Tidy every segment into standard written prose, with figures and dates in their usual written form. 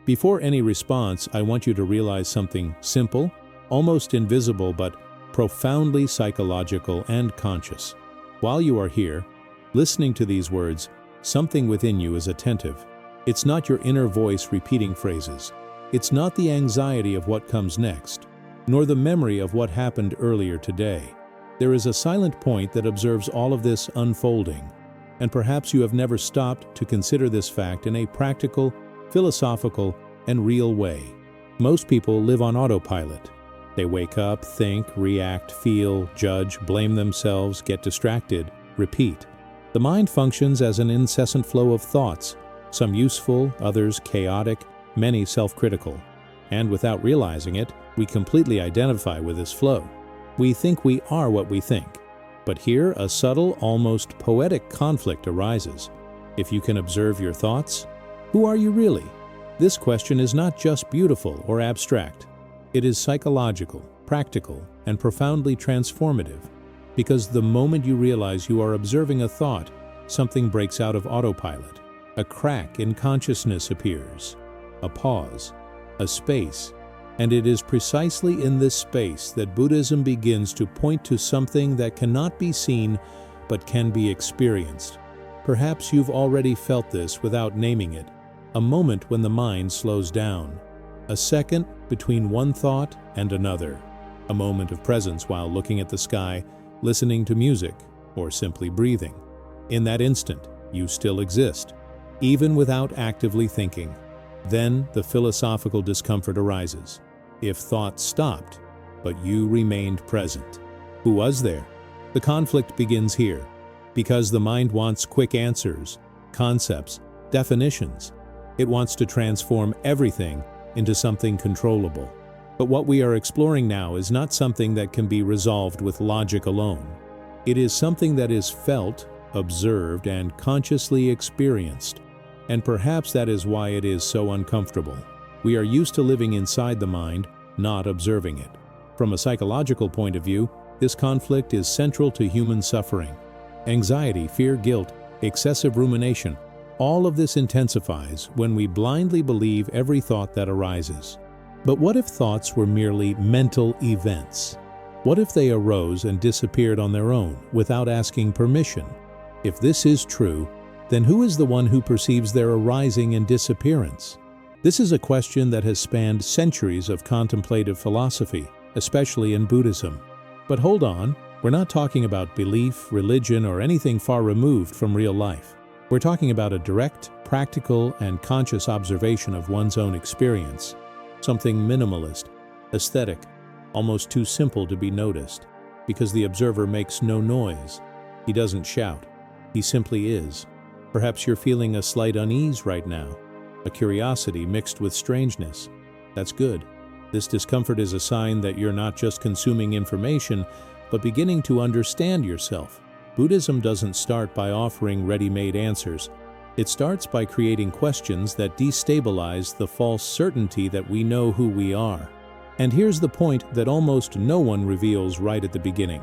Before any response, I want you to realize something simple, almost invisible, but profoundly psychological and conscious. While you are here, listening to these words, something within you is attentive. It's not your inner voice repeating phrases. It's not the anxiety of what comes next, nor the memory of what happened earlier today. There is a silent point that observes all of this unfolding, and perhaps you have never stopped to consider this fact in a practical, philosophical, and real way. Most people live on autopilot. They wake up, think, react, feel, judge, blame themselves, get distracted, repeat. The mind functions as an incessant flow of thoughts, some useful, others chaotic, many self-critical. And without realizing it, we completely identify with this flow. We think we are what we think. But here, a subtle, almost poetic conflict arises. If you can observe your thoughts, who are you really? This question is not just beautiful or abstract. It is psychological, practical, and profoundly transformative. Because the moment you realize you are observing a thought, something breaks out of autopilot. A crack in consciousness appears, a pause, a space. And it is precisely in this space that Buddhism begins to point to something that cannot be seen but can be experienced. Perhaps you've already felt this without naming it. A moment when the mind slows down. A second between one thought and another. A moment of presence while looking at the sky, listening to music, or simply breathing. In that instant, you still exist, even without actively thinking. Then the philosophical discomfort arises. If thought stopped, but you remained present, who was there? The conflict begins here, because the mind wants quick answers, concepts, definitions. It wants to transform everything into something controllable. But what we are exploring now is not something that can be resolved with logic alone. It is something that is felt, observed, and consciously experienced. And perhaps that is why it is so uncomfortable. We are used to living inside the mind, not observing it. From a psychological point of view, this conflict is central to human suffering. Anxiety, fear, guilt, excessive rumination, all of this intensifies when we blindly believe every thought that arises. But what if thoughts were merely mental events? What if they arose and disappeared on their own, without asking permission? If this is true, then who is the one who perceives their arising and disappearance? This is a question that has spanned centuries of contemplative philosophy, especially in Buddhism. But hold on, we're not talking about belief, religion, or anything far removed from real life. We're talking about a direct, practical, and conscious observation of one's own experience. Something minimalist, aesthetic, almost too simple to be noticed, because the observer makes no noise. He doesn't shout. He simply is. Perhaps you're feeling a slight unease right now. A curiosity mixed with strangeness. That's good. This discomfort is a sign that you're not just consuming information, but beginning to understand yourself. Buddhism doesn't start by offering ready-made answers. It starts by creating questions that destabilize the false certainty that we know who we are. And here's the point that almost no one reveals right at the beginning.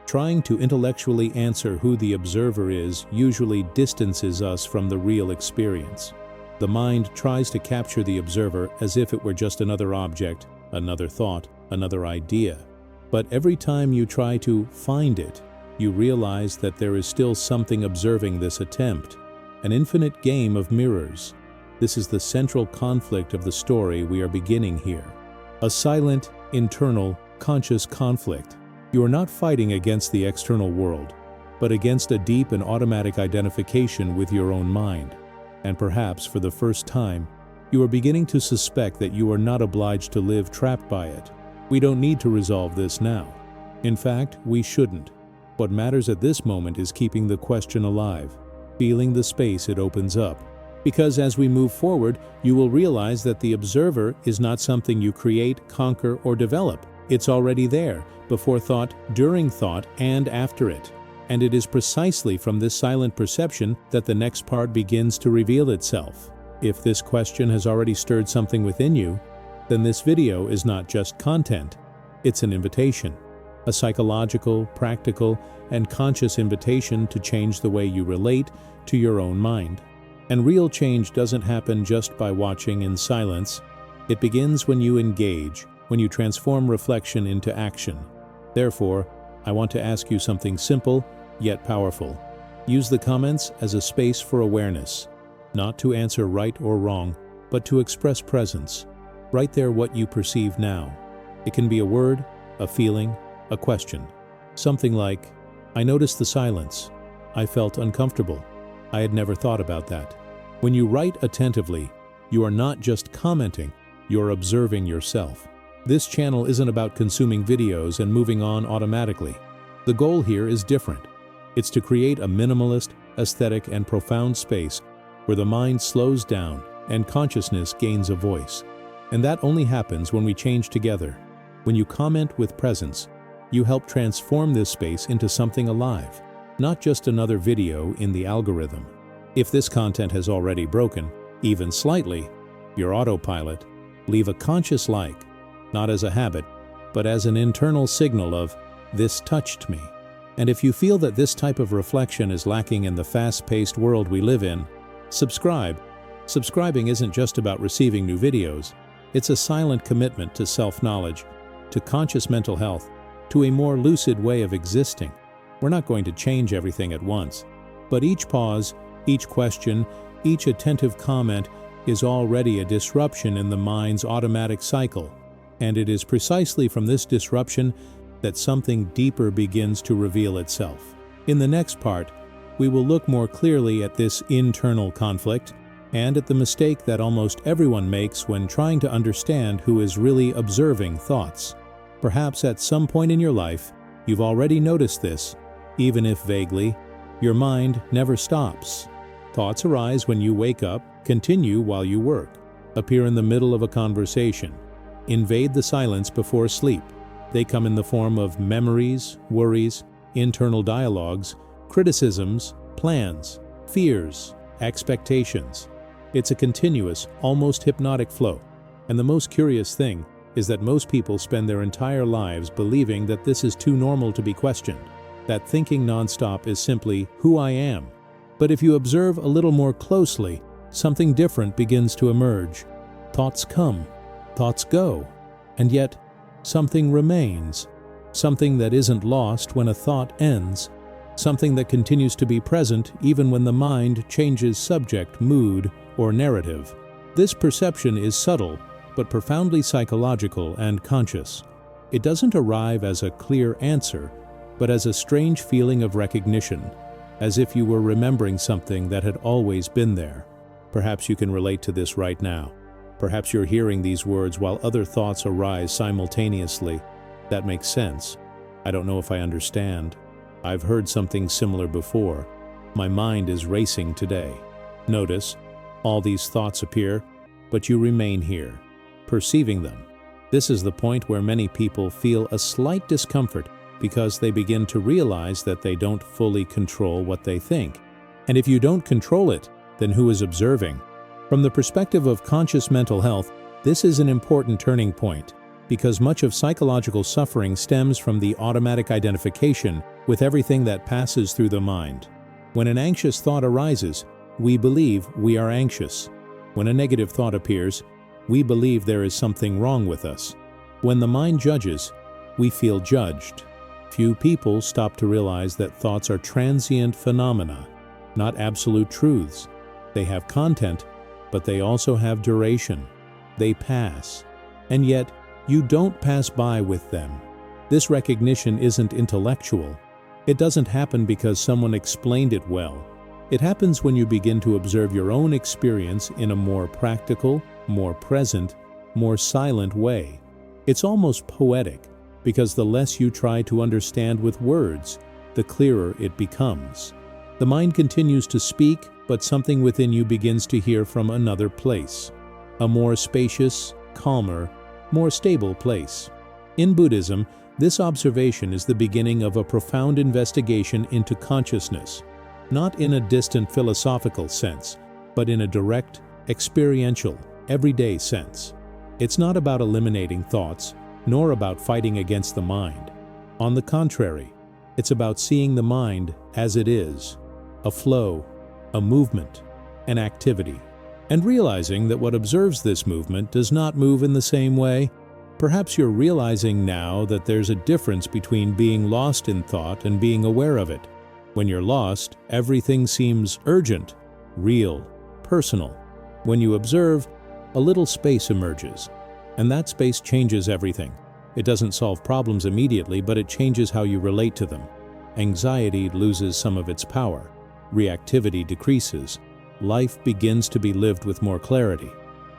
Trying to intellectually answer who the observer is usually distances us from the real experience. The mind tries to capture the observer as if it were just another object, another thought, another idea. But every time you try to find it, you realize that there is still something observing this attempt, an infinite game of mirrors. This is the central conflict of the story we are beginning here. A silent, internal, conscious conflict. You are not fighting against the external world, but against a deep and automatic identification with your own mind. And perhaps for the first time, you are beginning to suspect that you are not obliged to live trapped by it. We don't need to resolve this now. In fact, we shouldn't. What matters at this moment is keeping the question alive, feeling the space it opens up. Because as we move forward, you will realize that the observer is not something you create, conquer, or develop. It's already there, before thought, during thought, and after it. And it is precisely from this silent perception that the next part begins to reveal itself. If this question has already stirred something within you, then this video is not just content, it's an invitation. A psychological, practical, and conscious invitation to change the way you relate to your own mind. And real change doesn't happen just by watching in silence. It begins when you engage, when you transform reflection into action. Therefore, I want to ask you something simple, yet powerful. Use the comments as a space for awareness, not to answer right or wrong, but to express presence. Write there what you perceive now. It can be a word, a feeling, a question. Something like, I noticed the silence. I felt uncomfortable. I had never thought about that. When you write attentively, you are not just commenting, you're observing yourself. This channel isn't about consuming videos and moving on automatically. The goal here is different. It's to create a minimalist, aesthetic, and profound space where the mind slows down and consciousness gains a voice. And that only happens when we change together. When you comment with presence, you help transform this space into something alive, not just another video in the algorithm. If this content has already broken, even slightly, your autopilot, leave a conscious like, not as a habit, but as an internal signal of, this touched me. And if you feel that this type of reflection is lacking in the fast-paced world we live in, subscribe. Subscribing isn't just about receiving new videos. It's a silent commitment to self-knowledge, to conscious mental health, to a more lucid way of existing. We're not going to change everything at once, but each pause, each question, each attentive comment is already a disruption in the mind's automatic cycle. And it is precisely from this disruption that something deeper begins to reveal itself. In the next part, we will look more clearly at this internal conflict and at the mistake that almost everyone makes when trying to understand who is really observing thoughts. Perhaps at some point in your life, you've already noticed this, even if vaguely. Your mind never stops. Thoughts arise when you wake up, continue while you work, appear in the middle of a conversation, invade the silence before sleep. They come in the form of memories, worries, internal dialogues, criticisms, plans, fears, expectations. It's a continuous, almost hypnotic flow. And the most curious thing is that most people spend their entire lives believing that this is too normal to be questioned, that thinking nonstop is simply who I am. But if you observe a little more closely, something different begins to emerge. Thoughts come, thoughts go, and yet something remains, something that isn't lost when a thought ends, something that continues to be present even when the mind changes subject, mood, or narrative. This perception is subtle, but profoundly psychological and conscious. It doesn't arrive as a clear answer, but as a strange feeling of recognition, as if you were remembering something that had always been there. Perhaps you can relate to this right now. Perhaps you're hearing these words while other thoughts arise simultaneously. That makes sense. I don't know if I understand. I've heard something similar before. My mind is racing today. Notice, all these thoughts appear, but you remain here, perceiving them. This is the point where many people feel a slight discomfort because they begin to realize that they don't fully control what they think. And if you don't control it, then who is observing? From the perspective of conscious mental health, this is an important turning point, because much of psychological suffering stems from the automatic identification with everything that passes through the mind. When an anxious thought arises, we believe we are anxious. When a negative thought appears, we believe there is something wrong with us. When the mind judges, we feel judged. Few people stop to realize that thoughts are transient phenomena, not absolute truths. They have content, but they also have duration. They pass. And yet, you don't pass by with them. This recognition isn't intellectual. It doesn't happen because someone explained it well. It happens when you begin to observe your own experience in a more practical, more present, more silent way. It's almost poetic, because the less you try to understand with words, the clearer it becomes. The mind continues to speak, but something within you begins to hear from another place. A more spacious, calmer, more stable place. In Buddhism, this observation is the beginning of a profound investigation into consciousness, not in a distant philosophical sense, but in a direct, experiential, everyday sense. It's not about eliminating thoughts, nor about fighting against the mind. On the contrary, it's about seeing the mind as it is, a flow, a movement, an activity. And realizing that what observes this movement does not move in the same way, perhaps you're realizing now that there's a difference between being lost in thought and being aware of it. When you're lost, everything seems urgent, real, personal. When you observe, a little space emerges, and that space changes everything. It doesn't solve problems immediately, but it changes how you relate to them. Anxiety loses some of its power. Reactivity decreases. Life begins to be lived with more clarity.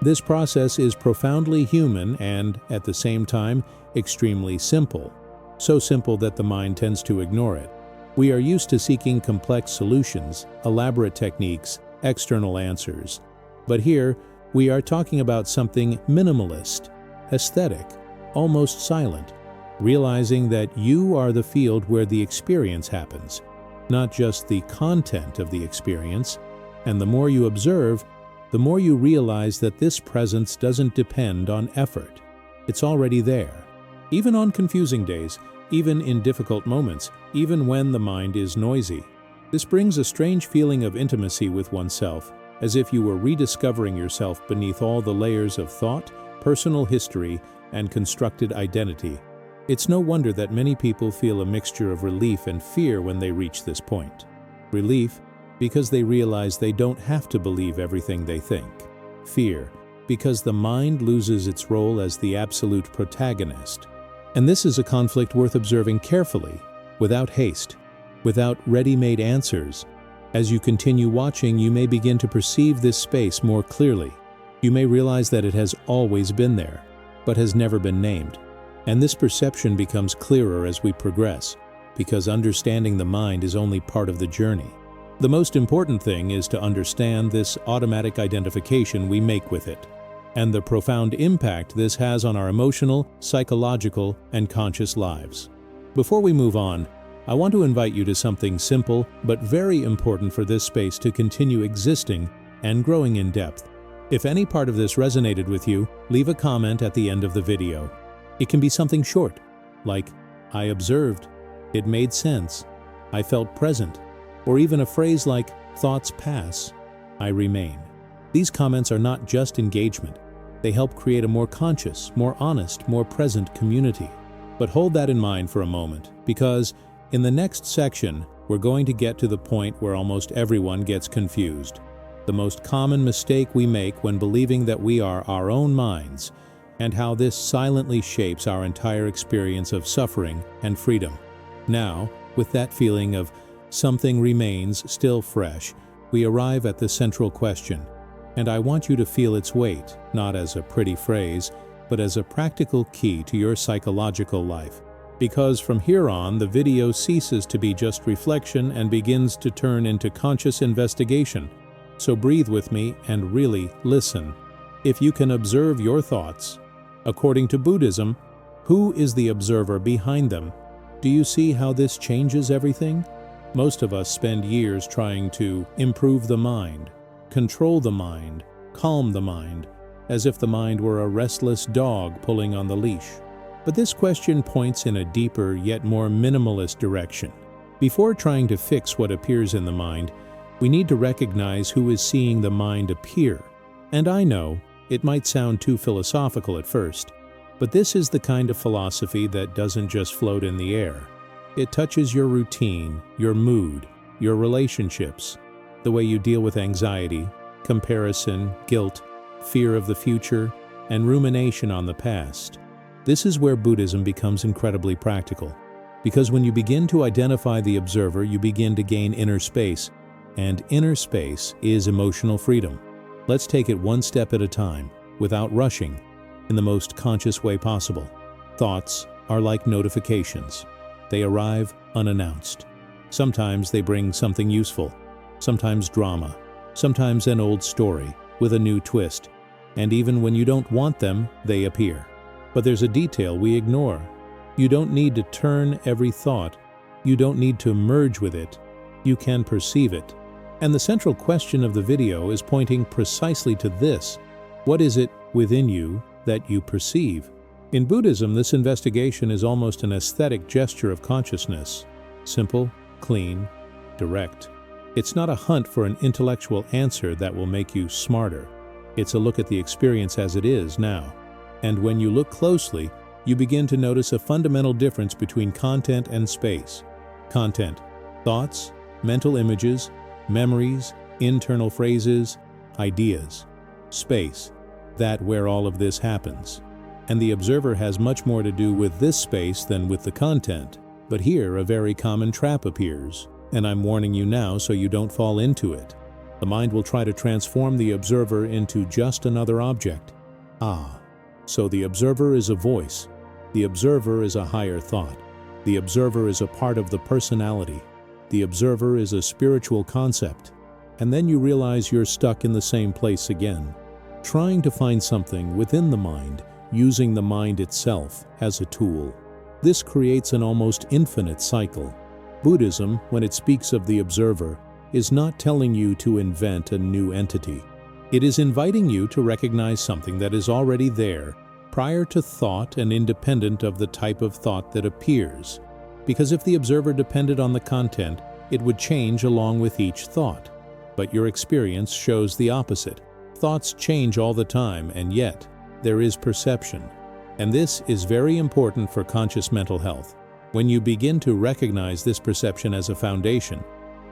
This process is profoundly human and, at the same time, extremely simple. So simple that the mind tends to ignore it. We are used to seeking complex solutions, elaborate techniques, external answers. But here, we are talking about something minimalist, aesthetic, almost silent, realizing that you are the field where the experience happens, not just the content of the experience. And the more you observe, the more you realize that this presence doesn't depend on effort. It's already there. Even on confusing days, even in difficult moments, even when the mind is noisy. This brings a strange feeling of intimacy with oneself, as if you were rediscovering yourself beneath all the layers of thought, personal history, and constructed identity. It's no wonder that many people feel a mixture of relief and fear when they reach this point. Relief, because they realize they don't have to believe everything they think. Fear, because the mind loses its role as the absolute protagonist. And this is a conflict worth observing carefully, without haste, without ready-made answers. As you continue watching, you may begin to perceive this space more clearly. You may realize that it has always been there, but has never been named. And this perception becomes clearer as we progress, because understanding the mind is only part of the journey. The most important thing is to understand this automatic identification we make with it, and the profound impact this has on our emotional, psychological, and conscious lives. Before we move on, I want to invite you to something simple but very important for this space to continue existing and growing in depth. If any part of this resonated with you, leave a comment at the end of the video. It can be something short, like, "I observed," "It made sense," "I felt present," or even a phrase like, "Thoughts pass, I remain." These comments are not just engagement. They help create a more conscious, more honest, more present community. But hold that in mind for a moment, because in the next section, we're going to get to the point where almost everyone gets confused. The most common mistake we make when believing that we are our own minds, and how this silently shapes our entire experience of suffering and freedom. Now, with that feeling of something remains still fresh, we arrive at the central question, and I want you to feel its weight, not as a pretty phrase, but as a practical key to your psychological life. Because from here on, the video ceases to be just reflection and begins to turn into conscious investigation. So breathe with me and really listen. If you can observe your thoughts, according to Buddhism, who is the observer behind them? Do you see how this changes everything? Most of us spend years trying to improve the mind, control the mind, calm the mind, as if the mind were a restless dog pulling on the leash. But this question points in a deeper yet more minimalist direction. Before trying to fix what appears in the mind, we need to recognize who is seeing the mind appear. And I know, it might sound too philosophical at first, but this is the kind of philosophy that doesn't just float in the air. It touches your routine, your mood, your relationships, the way you deal with anxiety, comparison, guilt, fear of the future, and rumination on the past. This is where Buddhism becomes incredibly practical, because when you begin to identify the observer, you begin to gain inner space, and inner space is emotional freedom. Let's take it one step at a time, without rushing, in the most conscious way possible. Thoughts are like notifications. They arrive unannounced. Sometimes they bring something useful, sometimes drama, sometimes an old story with a new twist, and even when you don't want them, they appear. But there's a detail we ignore. You don't need to turn every thought. You don't need to merge with it. You can perceive it. And the central question of the video is pointing precisely to this. What is it within you that you perceive? In Buddhism, this investigation is almost an aesthetic gesture of consciousness. Simple, clean, direct. It's not a hunt for an intellectual answer that will make you smarter. It's a look at the experience as it is now. And when you look closely, you begin to notice a fundamental difference between content and space. Content: thoughts, mental images, memories, internal phrases, ideas. Space: that where all of this happens. And the observer has much more to do with this space than with the content. But here a very common trap appears, and I'm warning you now so you don't fall into it. The mind will try to transform the observer into just another object. So the observer is a voice. The observer is a higher thought. The observer is a part of the personality. The observer is a spiritual concept. And then you realize you're stuck in the same place again, trying to find something within the mind, using the mind itself as a tool. This creates an almost infinite cycle. Buddhism, when it speaks of the observer, is not telling you to invent a new entity. It is inviting you to recognize something that is already there, prior to thought and independent of the type of thought that appears. Because if the observer depended on the content, it would change along with each thought. But your experience shows the opposite. Thoughts change all the time, and yet there is perception. And this is very important for conscious mental health. When you begin to recognize this perception as a foundation,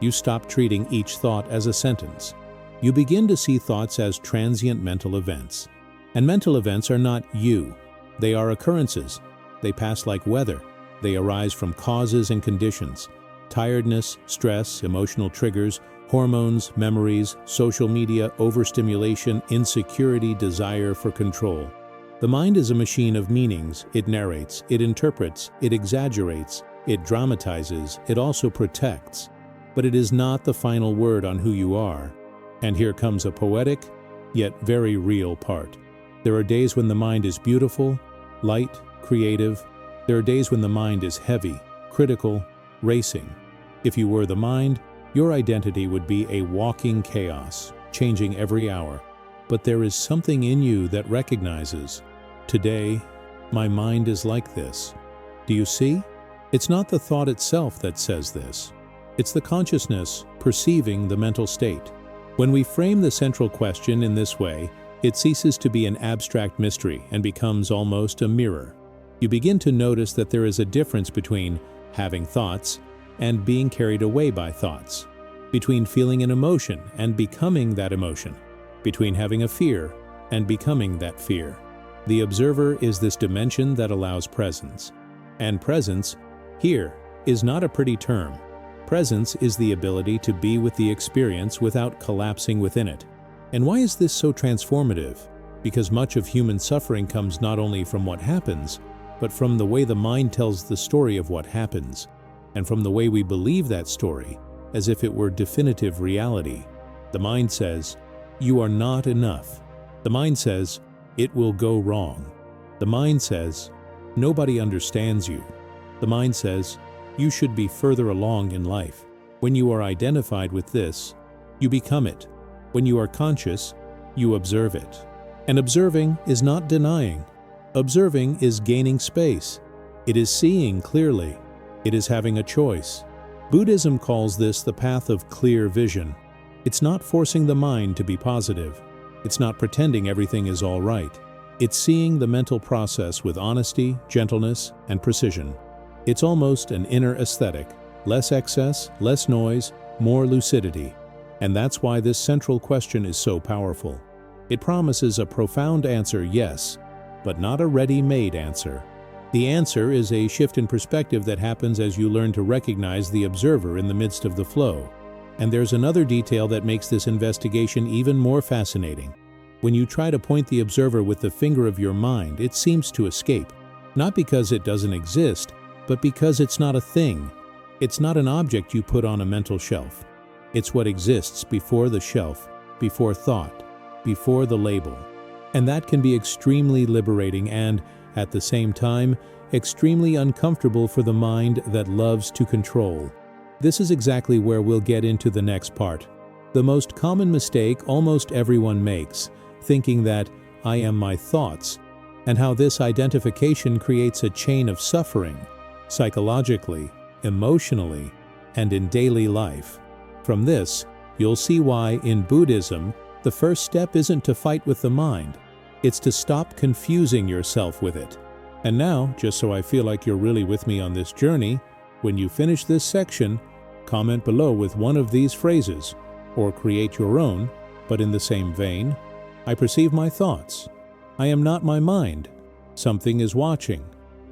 you stop treating each thought as a sentence. You begin to see thoughts as transient mental events. And mental events are not you. They are occurrences. They pass like weather. They arise from causes and conditions. Tiredness, stress, emotional triggers, hormones, memories, social media, overstimulation, insecurity, desire for control. The mind is a machine of meanings. It narrates, it interprets, it exaggerates, it dramatizes, it also protects. But it is not the final word on who you are. And here comes a poetic, yet very real part. There are days when the mind is beautiful, light, creative. There are days when the mind is heavy, critical, racing. If you were the mind, your identity would be a walking chaos, changing every hour. But there is something in you that recognizes, today, my mind is like this. Do you see? It's not the thought itself that says this. It's the consciousness perceiving the mental state. When we frame the central question in this way, it ceases to be an abstract mystery and becomes almost a mirror. You begin to notice that there is a difference between having thoughts and being carried away by thoughts, between feeling an emotion and becoming that emotion, between having a fear and becoming that fear. The observer is this dimension that allows presence. And presence, here, is not a pretty term. Presence is the ability to be with the experience without collapsing within it. And why is this so transformative? Because much of human suffering comes not only from what happens, but from the way the mind tells the story of what happens, and from the way we believe that story, as if it were definitive reality. The mind says, you are not enough. The mind says, it will go wrong. The mind says, nobody understands you. The mind says, you should be further along in life. When you are identified with this, you become it. When you are conscious, you observe it. And observing is not denying. Observing is gaining space. It is seeing clearly. It is having a choice. Buddhism calls this the path of clear vision. It's not forcing the mind to be positive. It's not pretending everything is all right. It's seeing the mental process with honesty, gentleness, and precision. It's almost an inner aesthetic. Less excess, less noise, more lucidity. And that's why this central question is so powerful. It promises a profound answer, yes, but not a ready-made answer. The answer is a shift in perspective that happens as you learn to recognize the observer in the midst of the flow. And there's another detail that makes this investigation even more fascinating. When you try to point the observer with the finger of your mind, it seems to escape. Not because it doesn't exist, but because it's not a thing. It's not an object you put on a mental shelf. It's what exists before the shelf, before thought, before the label. And that can be extremely liberating and, at the same time, extremely uncomfortable for the mind that loves to control. This is exactly where we'll get into the next part. The most common mistake almost everyone makes, thinking that I am my thoughts, and how this identification creates a chain of suffering, psychologically, emotionally, and in daily life. From this, you'll see why, in Buddhism, the first step isn't to fight with the mind. It's to stop confusing yourself with it. And now, just so I feel like you're really with me on this journey, when you finish this section, comment below with one of these phrases, or create your own, but in the same vein. I perceive my thoughts. I am not my mind. Something is watching.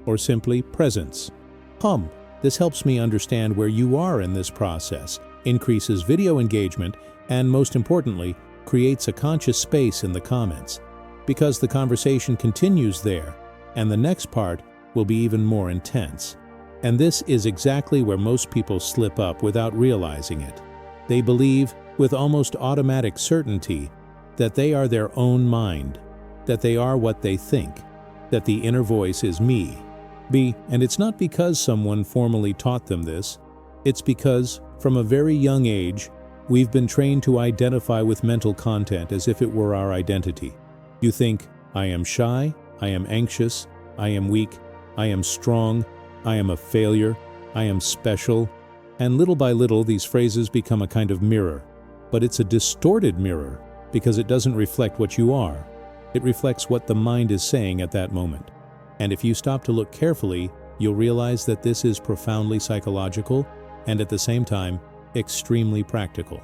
Or simply presence. This helps me understand where you are in this process, increases video engagement, and most importantly, creates a conscious space in the comments. Because the conversation continues there, and the next part will be even more intense. And this is exactly where most people slip up without realizing it. They believe, with almost automatic certainty, that they are their own mind, that they are what they think, that the inner voice is me. And it's not because someone formally taught them this, it's because, from a very young age, we've been trained to identify with mental content as if it were our identity. You think, I am shy, I am anxious, I am weak, I am strong, I am a failure, I am special, and little by little these phrases become a kind of mirror. But it's a distorted mirror because it doesn't reflect what you are. It reflects what the mind is saying at that moment. And if you stop to look carefully, you'll realize that this is profoundly psychological and at the same time, extremely practical.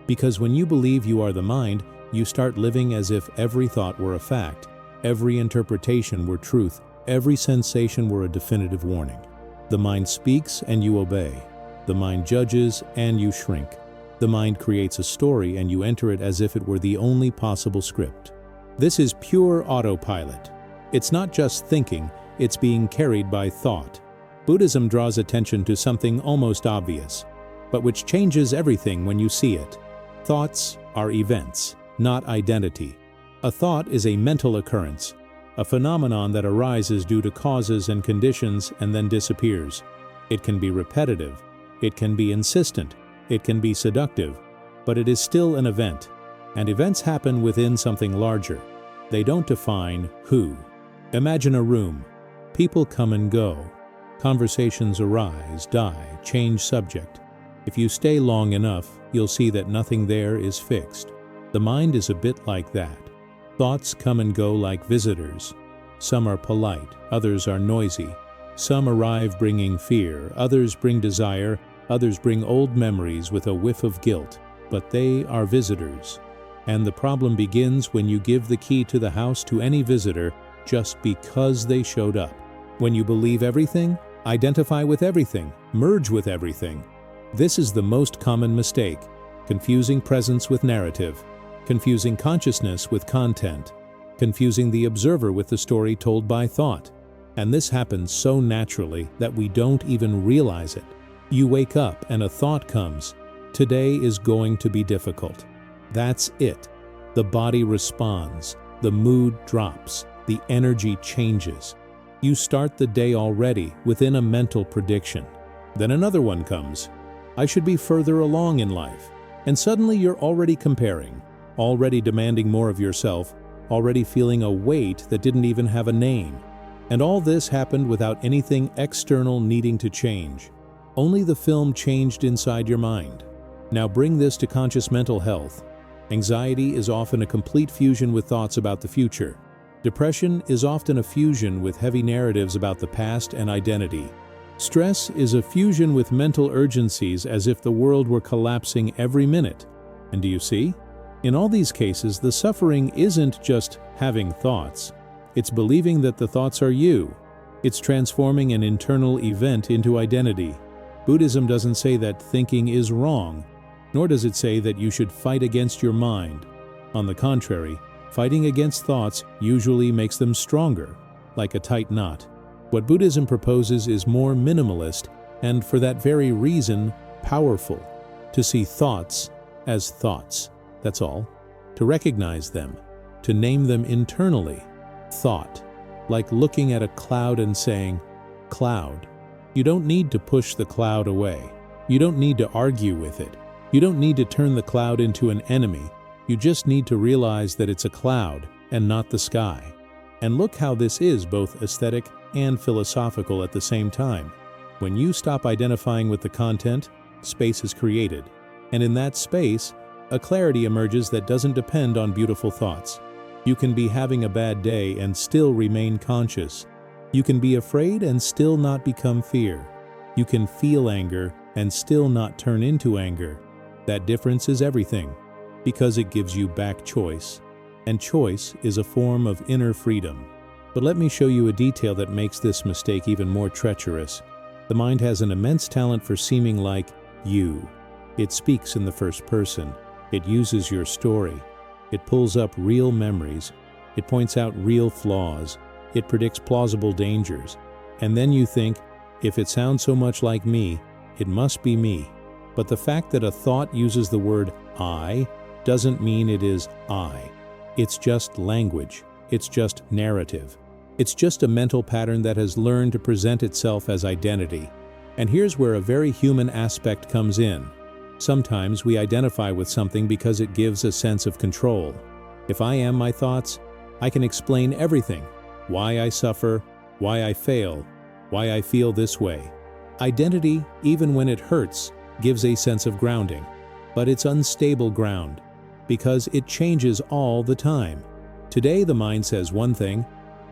Because when you believe you are the mind, you start living as if every thought were a fact, every interpretation were truth, every sensation were a definitive warning. The mind speaks and you obey. The mind judges and you shrink. The mind creates a story and you enter it as if it were the only possible script. This is pure autopilot. It's not just thinking, it's being carried by thought. Buddhism draws attention to something almost obvious, but which changes everything when you see it. Thoughts are events, not identity. A thought is a mental occurrence, a phenomenon that arises due to causes and conditions and then disappears. It can be repetitive, it can be insistent, it can be seductive, but it is still an event. And events happen within something larger. They don't define who. Imagine a room. People come and go. Conversations arise, die, change subject. If you stay long enough, you'll see that nothing there is fixed. The mind is a bit like that. Thoughts come and go like visitors. Some are polite, others are noisy. Some arrive bringing fear, others bring desire, others bring old memories with a whiff of guilt. But they are visitors. And the problem begins when you give the key to the house to any visitor just because they showed up. When you believe everything, identify with everything, merge with everything. This is the most common mistake, confusing presence with narrative, confusing consciousness with content, confusing the observer with the story told by thought. And this happens so naturally that we don't even realize it. You wake up and a thought comes. Today is going to be difficult. That's it. The body responds, the mood drops, the energy changes. You start the day already within a mental prediction. Then another one comes. I should be further along in life. And suddenly you're already comparing, already demanding more of yourself, already feeling a weight that didn't even have a name. And all this happened without anything external needing to change. Only the film changed inside your mind. Now bring this to conscious mental health. Anxiety is often a complete fusion with thoughts about the future. Depression is often a fusion with heavy narratives about the past and identity. Stress is a fusion with mental urgencies as if the world were collapsing every minute. And do you see? In all these cases, the suffering isn't just having thoughts. It's believing that the thoughts are you. It's transforming an internal event into identity. Buddhism doesn't say that thinking is wrong, nor does it say that you should fight against your mind. On the contrary, fighting against thoughts usually makes them stronger, like a tight knot. What Buddhism proposes is more minimalist and, for that very reason, powerful. To see thoughts as thoughts, that's all. To recognize them, to name them internally. Thought, like looking at a cloud and saying, cloud. You don't need to push the cloud away. You don't need to argue with it. You don't need to turn the cloud into an enemy. You just need to realize that it's a cloud and not the sky. And look how this is both aesthetic and philosophical at the same time. When you stop identifying with the content, space is created. And in that space, a clarity emerges that doesn't depend on beautiful thoughts. You can be having a bad day and still remain conscious. You can be afraid and still not become fear. You can feel anger and still not turn into anger. That difference is everything, because it gives you back choice. And choice is a form of inner freedom. But let me show you a detail that makes this mistake even more treacherous. The mind has an immense talent for seeming like you. It speaks in the first person. It uses your story. It pulls up real memories. It points out real flaws. It predicts plausible dangers. And then you think, if it sounds so much like me, it must be me. But the fact that a thought uses the word I doesn't mean it is I. It's just language. It's just narrative. It's just a mental pattern that has learned to present itself as identity. And here's where a very human aspect comes in. Sometimes we identify with something because it gives a sense of control. If I am my thoughts, I can explain everything. Why I suffer, why I fail, why I feel this way. Identity, even when it hurts, gives a sense of grounding. But it's unstable ground, because it changes all the time. Today the mind says one thing,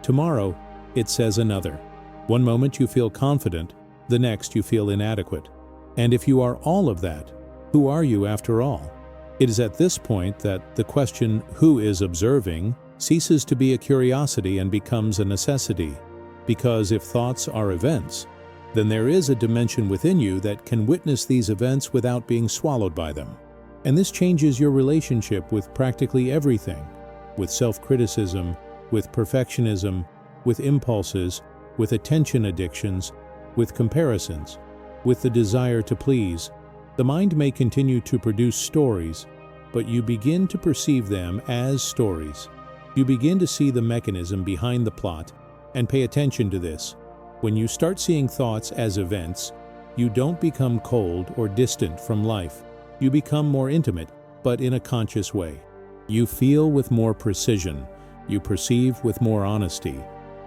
tomorrow it says another. One moment you feel confident, the next you feel inadequate. And if you are all of that, who are you after all? It is at this point that the question, who is observing, ceases to be a curiosity and becomes a necessity. Because if thoughts are events, then there is a dimension within you that can witness these events without being swallowed by them. And this changes your relationship with practically everything, with self-criticism, with perfectionism, with impulses, with attention addictions, with comparisons, with the desire to please. The mind may continue to produce stories, but you begin to perceive them as stories. You begin to see the mechanism behind the plot and pay attention to this. When you start seeing thoughts as events, you don't become cold or distant from life. You become more intimate, but in a conscious way. You feel with more precision. You perceive with more honesty.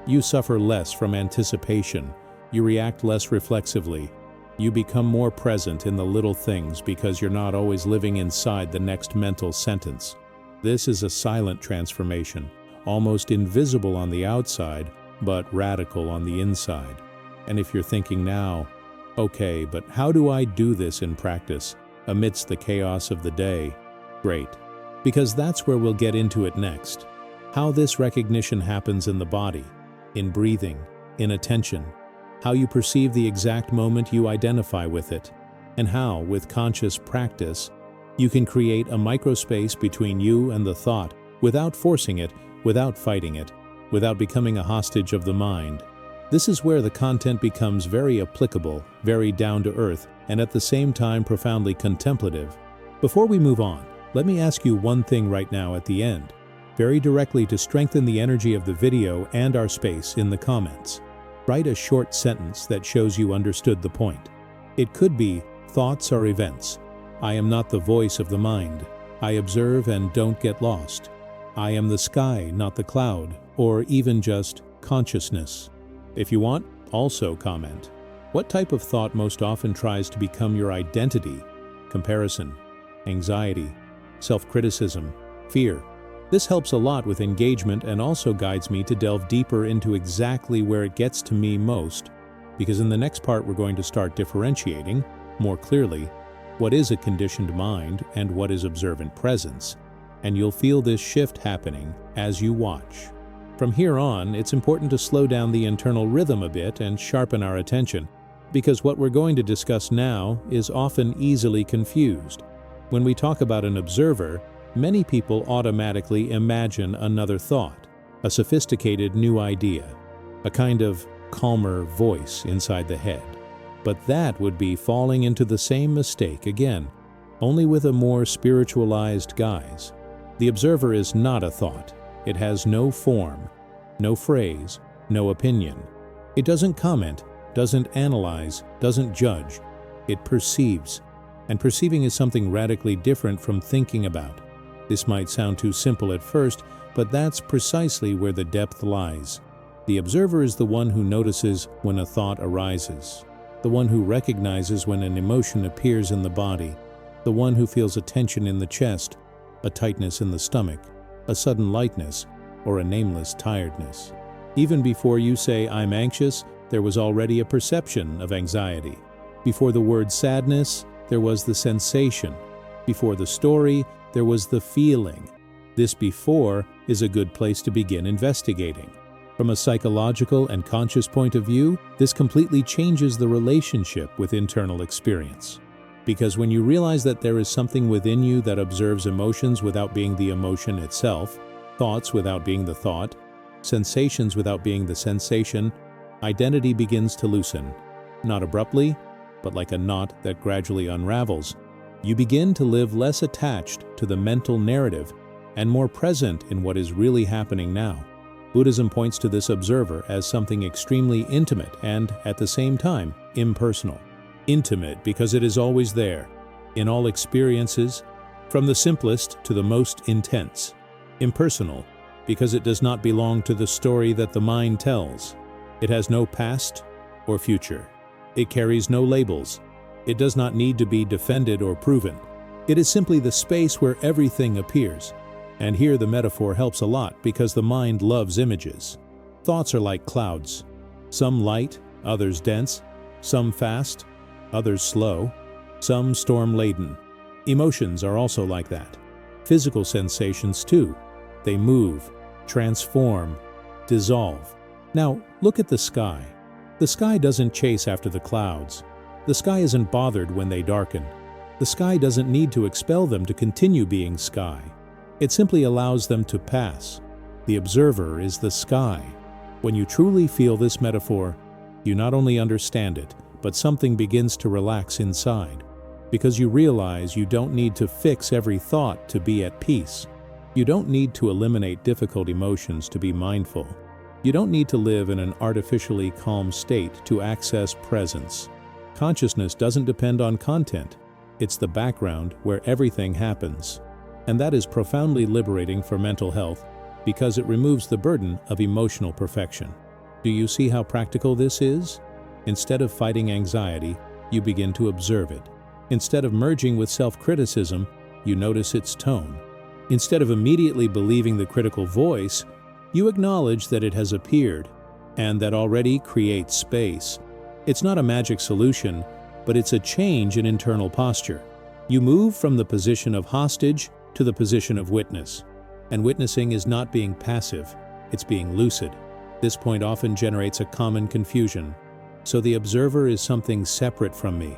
You suffer less from anticipation. You react less reflexively. You become more present in the little things because you're not always living inside the next mental sentence. This is a silent transformation, almost invisible on the outside, but radical on the inside. And if you're thinking now, okay, but how do I do this in practice amidst the chaos of the day? Great, because that's where we'll get into it next. How this recognition happens in the body, in breathing, in attention, how you perceive the exact moment you identify with it, and how, with conscious practice, you can create a microspace between you and the thought without forcing it, without fighting it, without becoming a hostage of the mind. This is where the content becomes very applicable, very down to earth, and at the same time profoundly contemplative. Before we move on, let me ask you one thing right now at the end, very directly to strengthen the energy of the video and our space in the comments. Write a short sentence that shows you understood the point. It could be, thoughts are events. I am not the voice of the mind. I observe and don't get lost. I am the sky, not the cloud, or even just consciousness. If you want, also comment. What type of thought most often tries to become your identity? Comparison, anxiety, self-criticism, fear. This helps a lot with engagement and also guides me to delve deeper into exactly where it gets to me most, because in the next part we're going to start differentiating, more clearly, what is a conditioned mind and what is observant presence, and you'll feel this shift happening as you watch. From here on, it's important to slow down the internal rhythm a bit and sharpen our attention, because what we're going to discuss now is often easily confused. When we talk about an observer, many people automatically imagine another thought, a sophisticated new idea, a kind of calmer voice inside the head. But that would be falling into the same mistake again, only with a more spiritualized guise. The observer is not a thought. It has no form, no phrase, no opinion. It doesn't comment, doesn't analyze, doesn't judge. It perceives. And perceiving is something radically different from thinking about. This might sound too simple at first, but that's precisely where the depth lies. The observer is the one who notices when a thought arises, the one who recognizes when an emotion appears in the body, the one who feels a tension in the chest, a tightness in the stomach, a sudden lightness, or a nameless tiredness. Even before you say, "I'm anxious," there was already a perception of anxiety. Before the word sadness, there was the sensation. Before the story, there was the feeling. This before is a good place to begin investigating. From a psychological and conscious point of view, this completely changes the relationship with internal experience. Because when you realize that there is something within you that observes emotions without being the emotion itself, thoughts without being the thought, sensations without being the sensation, identity begins to loosen. Not abruptly, but like a knot that gradually unravels. You begin to live less attached to the mental narrative and more present in what is really happening now. Buddhism points to this observer as something extremely intimate and, at the same time, impersonal. Intimate because it is always there, in all experiences, from the simplest to the most intense. Impersonal because it does not belong to the story that the mind tells. It has no past or future. It carries no labels. It does not need to be defended or proven. It is simply the space where everything appears. And here the metaphor helps a lot because the mind loves images. Thoughts are like clouds, some light, others dense, some fast, others slow, some storm-laden. Emotions are also like that. Physical sensations too. They move, transform, dissolve. Now, look at the sky. The sky doesn't chase after the clouds. The sky isn't bothered when they darken. The sky doesn't need to expel them to continue being sky. It simply allows them to pass. The observer is the sky. When you truly feel this metaphor, you not only understand it, but something begins to relax inside. Because you realize you don't need to fix every thought to be at peace. You don't need to eliminate difficult emotions to be mindful. You don't need to live in an artificially calm state to access presence. Consciousness doesn't depend on content. It's the background where everything happens. And that is profoundly liberating for mental health because it removes the burden of emotional perfection. Do you see how practical this is? Instead of fighting anxiety, you begin to observe it. Instead of merging with self-criticism, you notice its tone. Instead of immediately believing the critical voice, you acknowledge that it has appeared and that already creates space. It's not a magic solution, but it's a change in internal posture. You move from the position of hostage to the position of witness. And witnessing is not being passive, it's being lucid. This point often generates a common confusion. So the observer is something separate from me.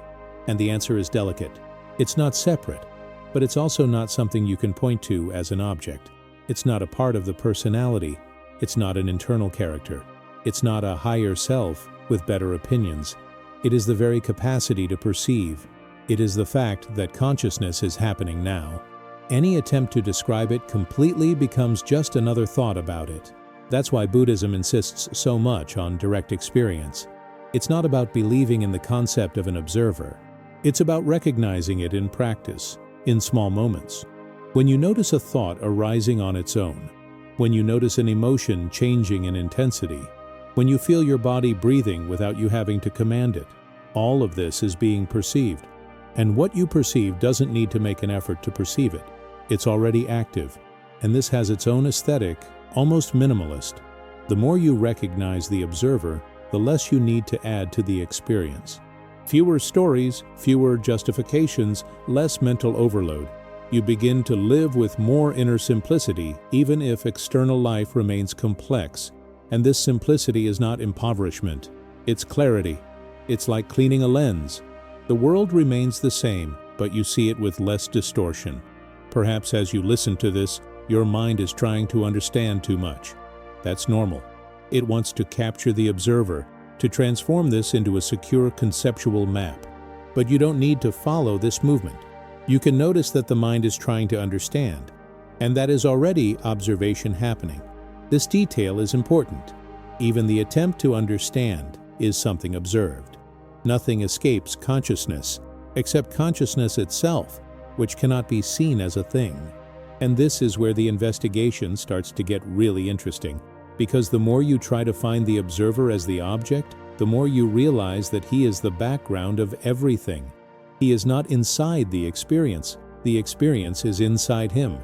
And the answer is delicate. It's not separate, but it's also not something you can point to as an object. It's not a part of the personality. It's not an internal character. It's not a higher self with better opinions. It is the very capacity to perceive. It is the fact that consciousness is happening now. Any attempt to describe it completely becomes just another thought about it. That's why Buddhism insists so much on direct experience. It's not about believing in the concept of an observer. It's about recognizing it in practice, in small moments. When you notice a thought arising on its own, when you notice an emotion changing in intensity, when you feel your body breathing without you having to command it, all of this is being perceived. And what you perceive doesn't need to make an effort to perceive it. It's already active, and this has its own aesthetic, almost minimalist. The more you recognize the observer, the less you need to add to the experience. Fewer stories, fewer justifications, less mental overload. You begin to live with more inner simplicity, even if external life remains complex. And this simplicity is not impoverishment, it's clarity. It's like cleaning a lens. The world remains the same, but you see it with less distortion. Perhaps as you listen to this, your mind is trying to understand too much. That's normal. It wants to capture the observer, to transform this into a secure conceptual map. But you don't need to follow this movement. You can notice that the mind is trying to understand, and that is already observation happening. This detail is important. Even the attempt to understand is something observed. Nothing escapes consciousness, except consciousness itself, which cannot be seen as a thing. And this is where the investigation starts to get really interesting, because the more you try to find the observer as the object, the more you realize that he is the background of everything. He is not inside the experience is inside him.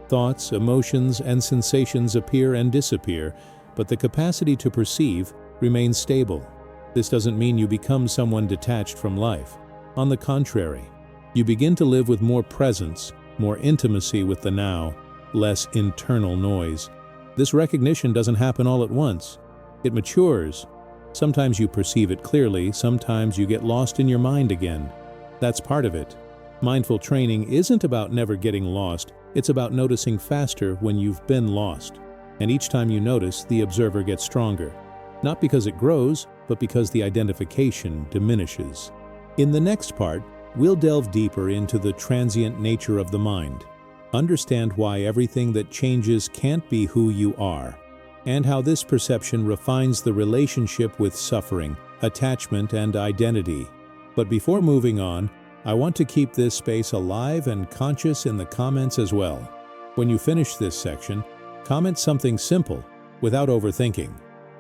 Thoughts, emotions, and sensations appear and disappear, but the capacity to perceive remains stable. This doesn't mean you become someone detached from life. On the contrary, you begin to live with more presence, more intimacy with the now, less internal noise. This recognition doesn't happen all at once. It matures. Sometimes you perceive it clearly, sometimes you get lost in your mind again. That's part of it. Mindful training isn't about never getting lost, it's about noticing faster when you've been lost. And each time you notice, the observer gets stronger. Not because it grows, but because the identification diminishes. In the next part, we'll delve deeper into the transient nature of the mind, understand why everything that changes can't be who you are, and how this perception refines the relationship with suffering, attachment, and identity. But before moving on, I want to keep this space alive and conscious in the comments as well. When you finish this section, comment something simple without overthinking.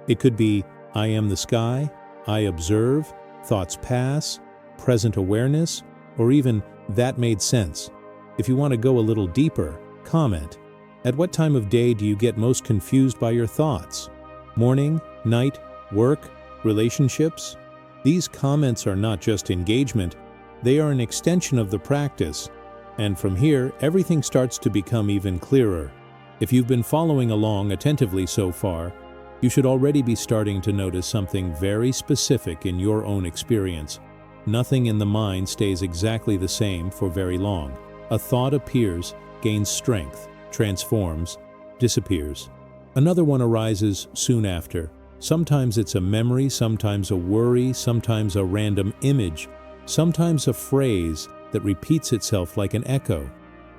It could be, I am the sky, I observe, thoughts pass, present awareness, or even, that made sense. If you want to go a little deeper, comment, at what time of day do you get most confused by your thoughts? Morning, night, work, relationships? These comments are not just engagement, they are an extension of the practice, and from here, everything starts to become even clearer. If you've been following along attentively so far, you should already be starting to notice something very specific in your own experience. Nothing in the mind stays exactly the same for very long. A thought appears, gains strength, transforms, disappears. Another one arises soon after. Sometimes it's a memory, sometimes a worry, sometimes a random image, sometimes a phrase that repeats itself like an echo.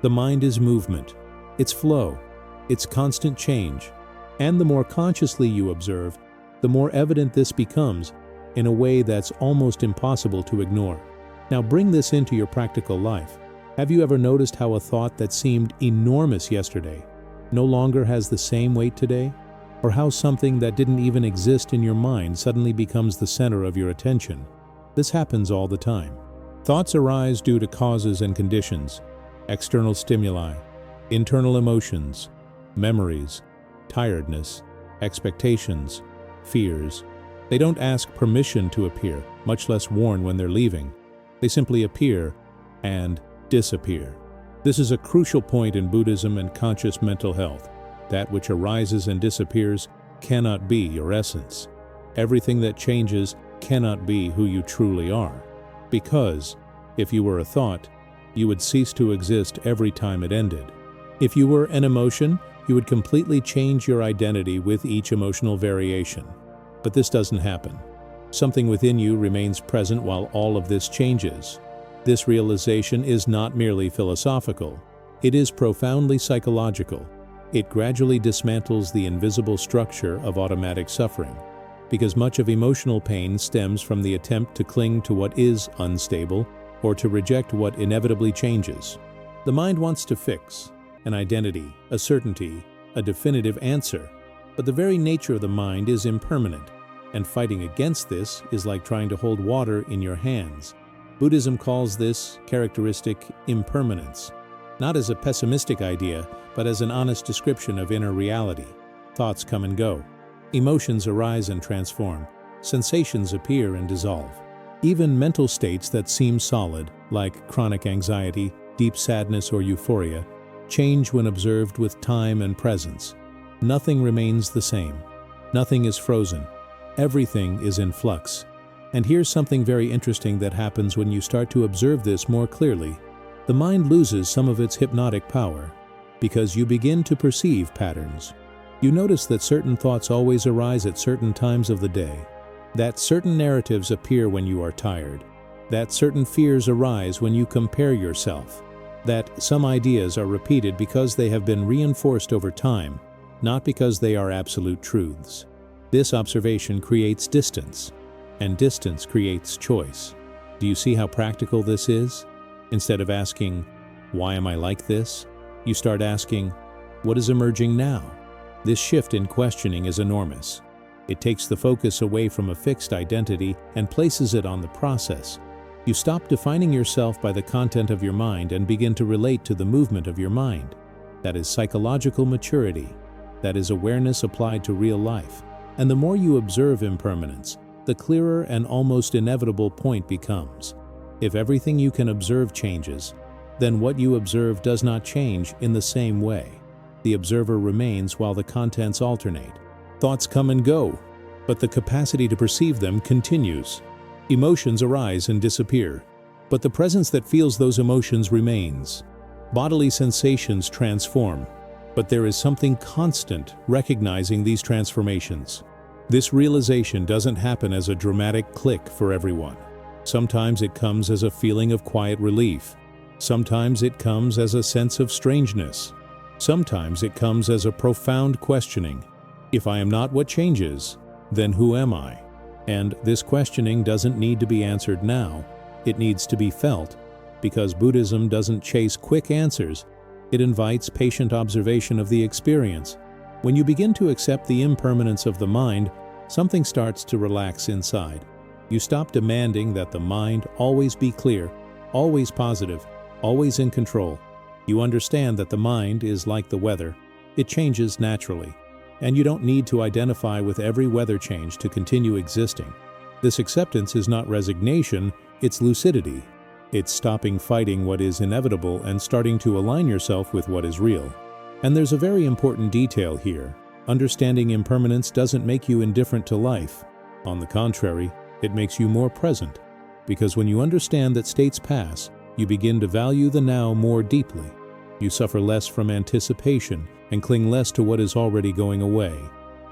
The mind is movement, it's flow, it's constant change. And the more consciously you observe, the more evident this becomes in a way that's almost impossible to ignore. Now bring this into your practical life. Have you ever noticed how a thought that seemed enormous yesterday no longer has the same weight today? Or how something that didn't even exist in your mind suddenly becomes the center of your attention? This happens all the time. Thoughts arise due to causes and conditions, external stimuli, internal emotions, memories, tiredness, expectations, fears. They don't ask permission to appear, much less warn when they're leaving. They simply appear and disappear. This is a crucial point in Buddhism and conscious mental health. That which arises and disappears cannot be your essence. Everything that changes cannot be who you truly are. Because, if you were a thought, you would cease to exist every time it ended. If you were an emotion, you would completely change your identity with each emotional variation. But this doesn't happen. Something within you remains present while all of this changes. This realization is not merely philosophical. It is profoundly psychological. It gradually dismantles the invisible structure of automatic suffering, because much of emotional pain stems from the attempt to cling to what is unstable or to reject what inevitably changes. The mind wants to fix an identity, a certainty, a definitive answer, but the very nature of the mind is impermanent, and fighting against this is like trying to hold water in your hands. Buddhism calls this characteristic impermanence, not as a pessimistic idea, but as an honest description of inner reality. Thoughts come and go. Emotions arise and transform. Sensations appear and dissolve. Even mental states that seem solid, like chronic anxiety, deep sadness, or euphoria, change when observed with time and presence. Nothing remains the same. Nothing is frozen. Everything is in flux. And here's something very interesting that happens when you start to observe this more clearly. The mind loses some of its hypnotic power, because you begin to perceive patterns. You notice that certain thoughts always arise at certain times of the day, that certain narratives appear when you are tired, that certain fears arise when you compare yourself, that some ideas are repeated because they have been reinforced over time, not because they are absolute truths. This observation creates distance, and distance creates choice. Do you see how practical this is? Instead of asking, "Why am I like this?" you start asking, "What is emerging now?" This shift in questioning is enormous. It takes the focus away from a fixed identity and places it on the process, You stop defining yourself by the content of your mind and begin to relate to the movement of your mind. That is psychological maturity. That is awareness applied to real life. And the more you observe impermanence, the clearer and almost inevitable point becomes. If everything you can observe changes, then what you observe does not change in the same way. The observer remains while the contents alternate. Thoughts come and go, but the capacity to perceive them continues. Emotions arise and disappear, but the presence that feels those emotions remains. Bodily sensations transform, but there is something constant recognizing these transformations. This realization doesn't happen as a dramatic click for everyone. Sometimes it comes as a feeling of quiet relief. Sometimes it comes as a sense of strangeness. Sometimes it comes as a profound questioning. If I am not what changes, then who am I? And this questioning doesn't need to be answered now. It needs to be felt, because Buddhism doesn't chase quick answers. It invites patient observation of the experience. When you begin to accept the impermanence of the mind, something starts to relax inside. You stop demanding that the mind always be clear, always positive, always in control. You understand that the mind is like the weather. It changes naturally, and you don't need to identify with every weather change to continue existing. This acceptance is not resignation, it's lucidity. It's stopping fighting what is inevitable and starting to align yourself with what is real. And there's a very important detail here. Understanding impermanence doesn't make you indifferent to life. On the contrary, it makes you more present. Because when you understand that states pass, you begin to value the now more deeply. You suffer less from anticipation and cling less to what is already going away.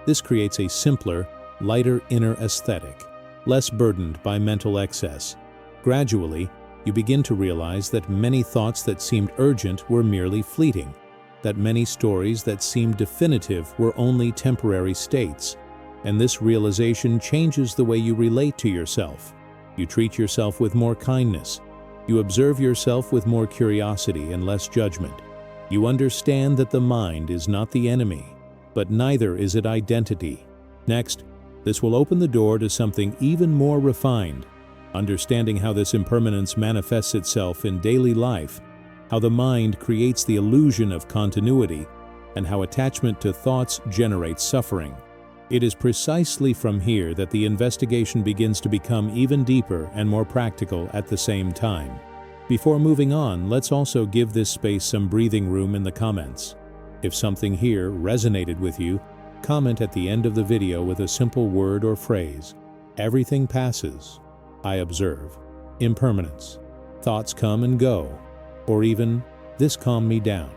This creates a simpler, lighter inner aesthetic, less burdened by mental excess. Gradually, you begin to realize that many thoughts that seemed urgent were merely fleeting, that many stories that seemed definitive were only temporary states. And this realization changes the way you relate to yourself. You treat yourself with more kindness. You observe yourself with more curiosity and less judgment. You understand that the mind is not the enemy, but neither is it identity. Next, this will open the door to something even more refined. Understanding how this impermanence manifests itself in daily life, how the mind creates the illusion of continuity, and how attachment to thoughts generates suffering. It is precisely from here that the investigation begins to become even deeper and more practical at the same time. Before moving on, let's also give this space some breathing room in the comments. If something here resonated with you, comment at the end of the video with a simple word or phrase. Everything passes. I observe. Impermanence. Thoughts come and go. Or even, this calmed me down.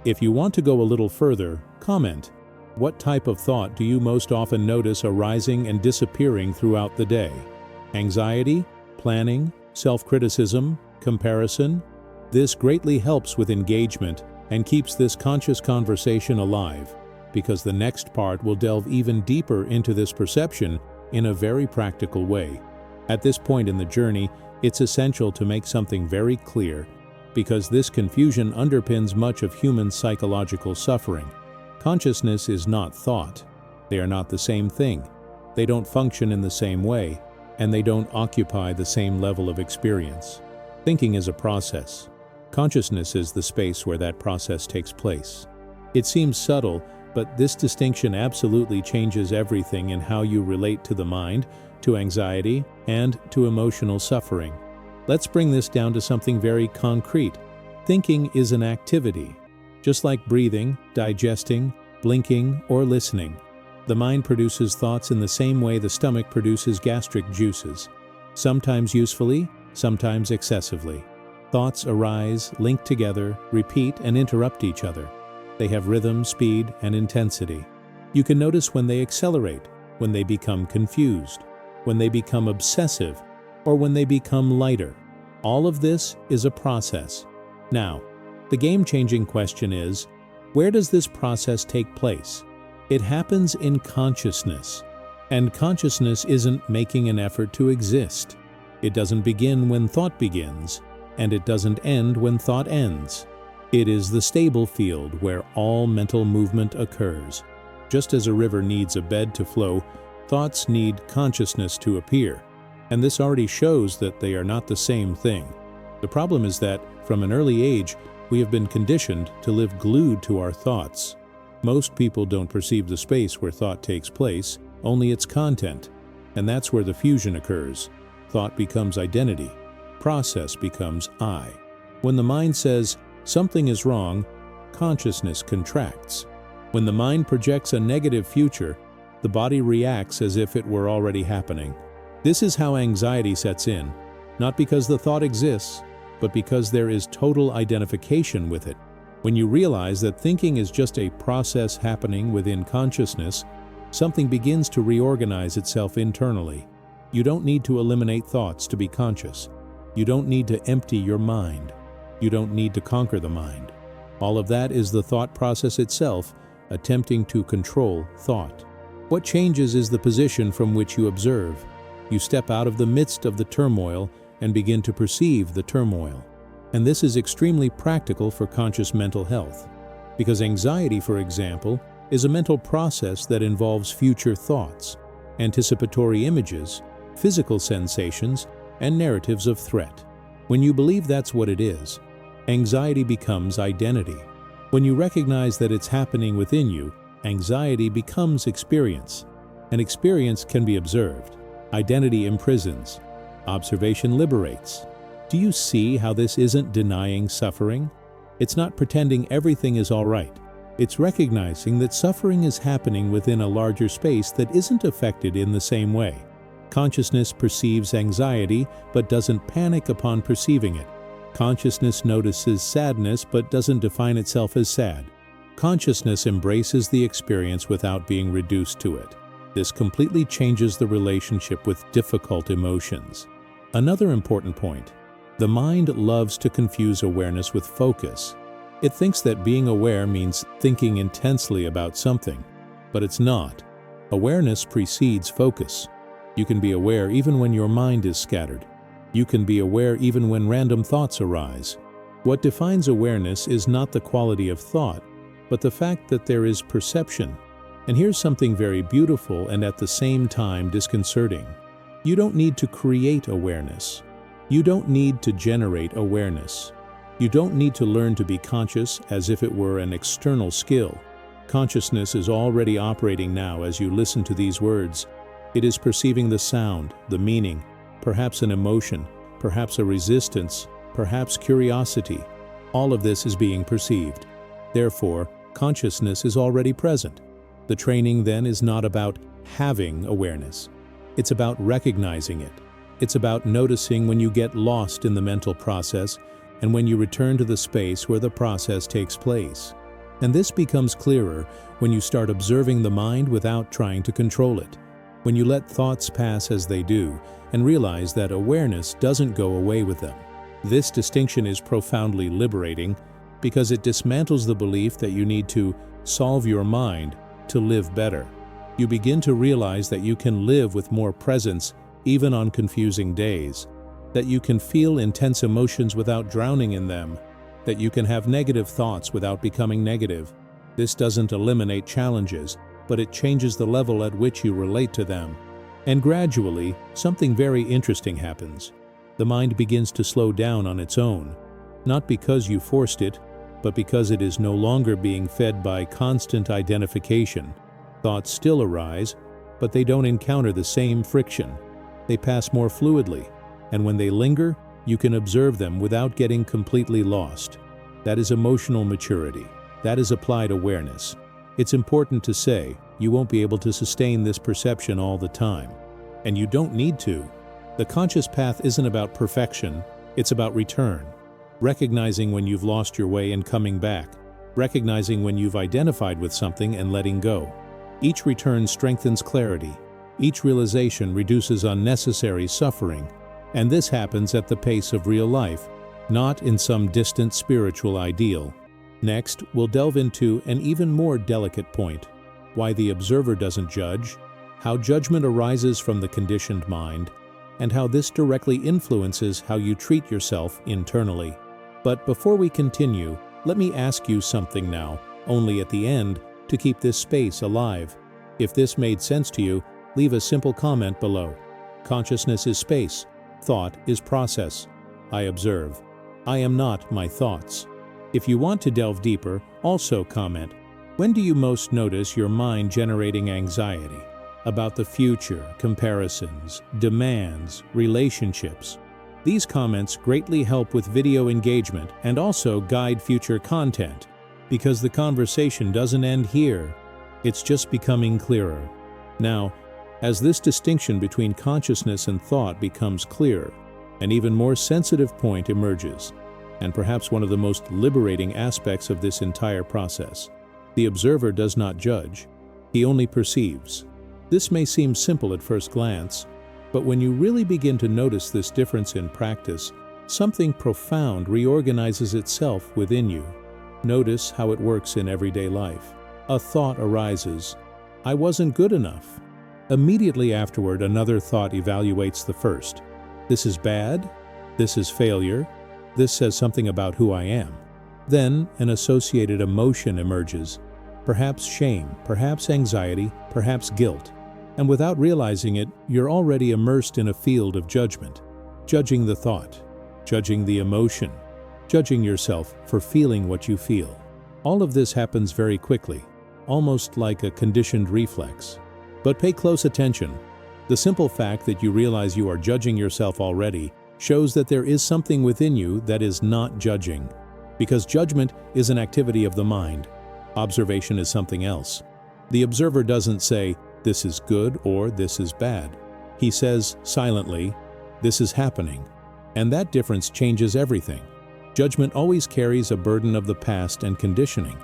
If you want to go a little further, comment. What type of thought do you most often notice arising and disappearing throughout the day? Anxiety, planning, self-criticism, comparison? This greatly helps with engagement and keeps this conscious conversation alive, because the next part will delve even deeper into this perception in a very practical way. At this point in the journey, it's essential to make something very clear, because this confusion underpins much of human psychological suffering. Consciousness is not thought. They are not the same thing. They don't function in the same way, and they don't occupy the same level of experience. Thinking is a process. Consciousness is the space where that process takes place. It seems subtle, but this distinction absolutely changes everything in how you relate to the mind, to anxiety, and to emotional suffering. Let's bring this down to something very concrete. Thinking is an activity. Just like breathing, digesting, blinking, or listening, the mind produces thoughts in the same way the stomach produces gastric juices, sometimes usefully, sometimes excessively. Thoughts arise, link together, repeat, and interrupt each other. They have rhythm, speed, and intensity. You can notice when they accelerate, when they become confused, when they become obsessive, or when they become lighter. All of this is a process. Now, the game-changing question is, where does this process take place? It happens in consciousness. And consciousness isn't making an effort to exist. It doesn't begin when thought begins, and it doesn't end when thought ends. It is the stable field where all mental movement occurs. Just as a river needs a bed to flow, thoughts need consciousness to appear. And this already shows that they are not the same thing. The problem is that, from an early age, we have been conditioned to live glued to our thoughts. Most people don't perceive the space where thought takes place, only its content. And that's where the fusion occurs. Thought becomes identity. Process becomes I. When the mind says, something is wrong, consciousness contracts. When the mind projects a negative future, the body reacts as if it were already happening. This is how anxiety sets in, not because the thought exists, but because there is total identification with it. When you realize that thinking is just a process happening within consciousness, something begins to reorganize itself internally. You don't need to eliminate thoughts to be conscious. You don't need to empty your mind. You don't need to conquer the mind. All of that is the thought process itself, attempting to control thought. What changes is the position from which you observe. You step out of the midst of the turmoil and begin to perceive the turmoil. And this is extremely practical for conscious mental health. Because anxiety, for example, is a mental process that involves future thoughts, anticipatory images, physical sensations, and narratives of threat. When you believe that's what it is, anxiety becomes identity. When you recognize that it's happening within you, anxiety becomes experience. And experience can be observed. Identity imprisons. Observation liberates. Do you see how this isn't denying suffering? It's not pretending everything is all right. It's recognizing that suffering is happening within a larger space that isn't affected in the same way. Consciousness perceives anxiety but doesn't panic upon perceiving it. Consciousness notices sadness but doesn't define itself as sad. Consciousness embraces the experience without being reduced to it. This completely changes the relationship with difficult emotions. Another important point: the mind loves to confuse awareness with focus. It thinks that being aware means thinking intensely about something, but it's not. Awareness precedes focus. You can be aware even when your mind is scattered. You can be aware even when random thoughts arise. What defines awareness is not the quality of thought, but the fact that there is perception. And here's something very beautiful and at the same time disconcerting. You don't need to create awareness. You don't need to generate awareness. You don't need to learn to be conscious as if it were an external skill. Consciousness is already operating now as you listen to these words. It is perceiving the sound, the meaning, perhaps an emotion, perhaps a resistance, perhaps curiosity. All of this is being perceived. Therefore, consciousness is already present. The training then is not about having awareness. It's about recognizing it. It's about noticing when you get lost in the mental process and when you return to the space where the process takes place. And this becomes clearer when you start observing the mind without trying to control it. When you let thoughts pass as they do and realize that awareness doesn't go away with them. This distinction is profoundly liberating because it dismantles the belief that you need to solve your mind to live better. You begin to realize that you can live with more presence even on confusing days, that you can feel intense emotions without drowning in them, that you can have negative thoughts without becoming negative. This doesn't eliminate challenges, but it changes the level at which you relate to them. And gradually, something very interesting happens. The mind begins to slow down on its own, not because you forced it, but because it is no longer being fed by constant identification. Thoughts still arise, but they don't encounter the same friction. They pass more fluidly, and when they linger, you can observe them without getting completely lost. That is emotional maturity. That is applied awareness. It's important to say, you won't be able to sustain this perception all the time. And you don't need to. The conscious path isn't about perfection, it's about return. Recognizing when you've lost your way and coming back. Recognizing when you've identified with something and letting go. Each return strengthens clarity. Each realization reduces unnecessary suffering. And this happens at the pace of real life, not in some distant spiritual ideal. Next, we'll delve into an even more delicate point: why the observer doesn't judge, how judgment arises from the conditioned mind, and how this directly influences how you treat yourself internally. But before we continue, let me ask you something now, only at the end, to keep this space alive. If this made sense to you, leave a simple comment below. Consciousness is space. Thought is process. I observe. I am not my thoughts. If you want to delve deeper, also comment, when do you most notice your mind generating anxiety about the future, comparisons, demands, relationships? These comments greatly help with video engagement and also guide future content, because the conversation doesn't end here. It's just becoming clearer. Now, as this distinction between consciousness and thought becomes clearer, an even more sensitive point emerges, and perhaps one of the most liberating aspects of this entire process. The observer does not judge, he only perceives. This may seem simple at first glance, but when you really begin to notice this difference in practice, something profound reorganizes itself within you. Notice how it works in everyday life. A thought arises, I wasn't good enough. Immediately afterward, another thought evaluates the first. This is bad, this is failure, this says something about who I am. Then an associated emotion emerges, perhaps shame, perhaps anxiety, perhaps guilt. And without realizing it, you're already immersed in a field of judgment. Judging the thought, judging the emotion, judging yourself for feeling what you feel. All of this happens very quickly, almost like a conditioned reflex. But pay close attention. The simple fact that you realize you are judging yourself already shows that there is something within you that is not judging. Because judgment is an activity of the mind. Observation is something else. The observer doesn't say, this is good or this is bad. He says silently, this is happening. And that difference changes everything. Judgment always carries a burden of the past and conditioning.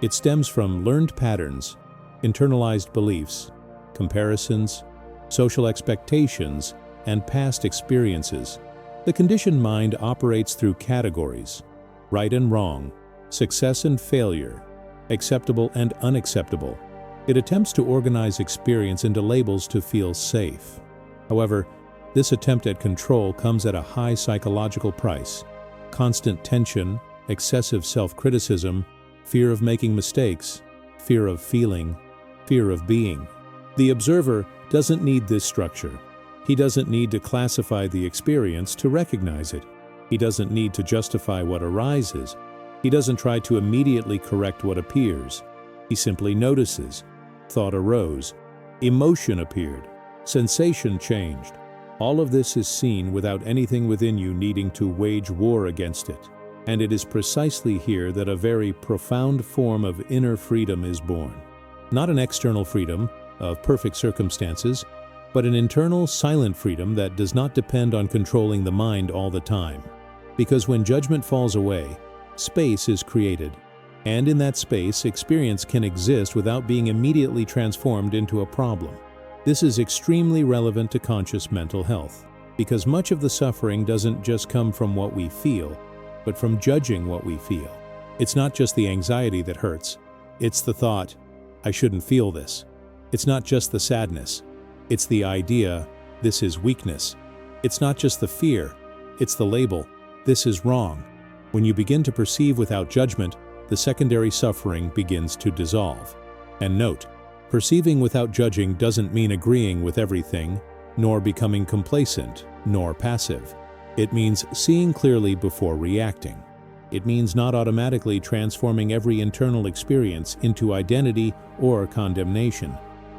It stems from learned patterns, internalized beliefs, comparisons, social expectations, and past experiences. The conditioned mind operates through categories: right and wrong, success and failure, acceptable and unacceptable. It attempts to organize experience into labels to feel safe. However, this attempt at control comes at a high psychological price. Constant tension, excessive self-criticism, fear of making mistakes, fear of feeling, fear of being. The observer doesn't need this structure. He doesn't need to classify the experience to recognize it. He doesn't need to justify what arises. He doesn't try to immediately correct what appears. He simply notices. Thought arose. Emotion appeared. Sensation changed. All of this is seen without anything within you needing to wage war against it. And it is precisely here that a very profound form of inner freedom is born. Not an external freedom of perfect circumstances, but an internal, silent freedom that does not depend on controlling the mind all the time. Because when judgment falls away, space is created. And in that space, experience can exist without being immediately transformed into a problem. This is extremely relevant to conscious mental health, because much of the suffering doesn't just come from what we feel, but from judging what we feel. It's not just the anxiety that hurts. It's the thought, I shouldn't feel this. It's not just the sadness. It's the idea, this is weakness. It's not just the fear. It's the label, this is wrong. When you begin to perceive without judgment, the secondary suffering begins to dissolve. And note, perceiving without judging doesn't mean agreeing with everything, nor becoming complacent, nor passive. It means seeing clearly before reacting. It means not automatically transforming every internal experience into identity or condemnation.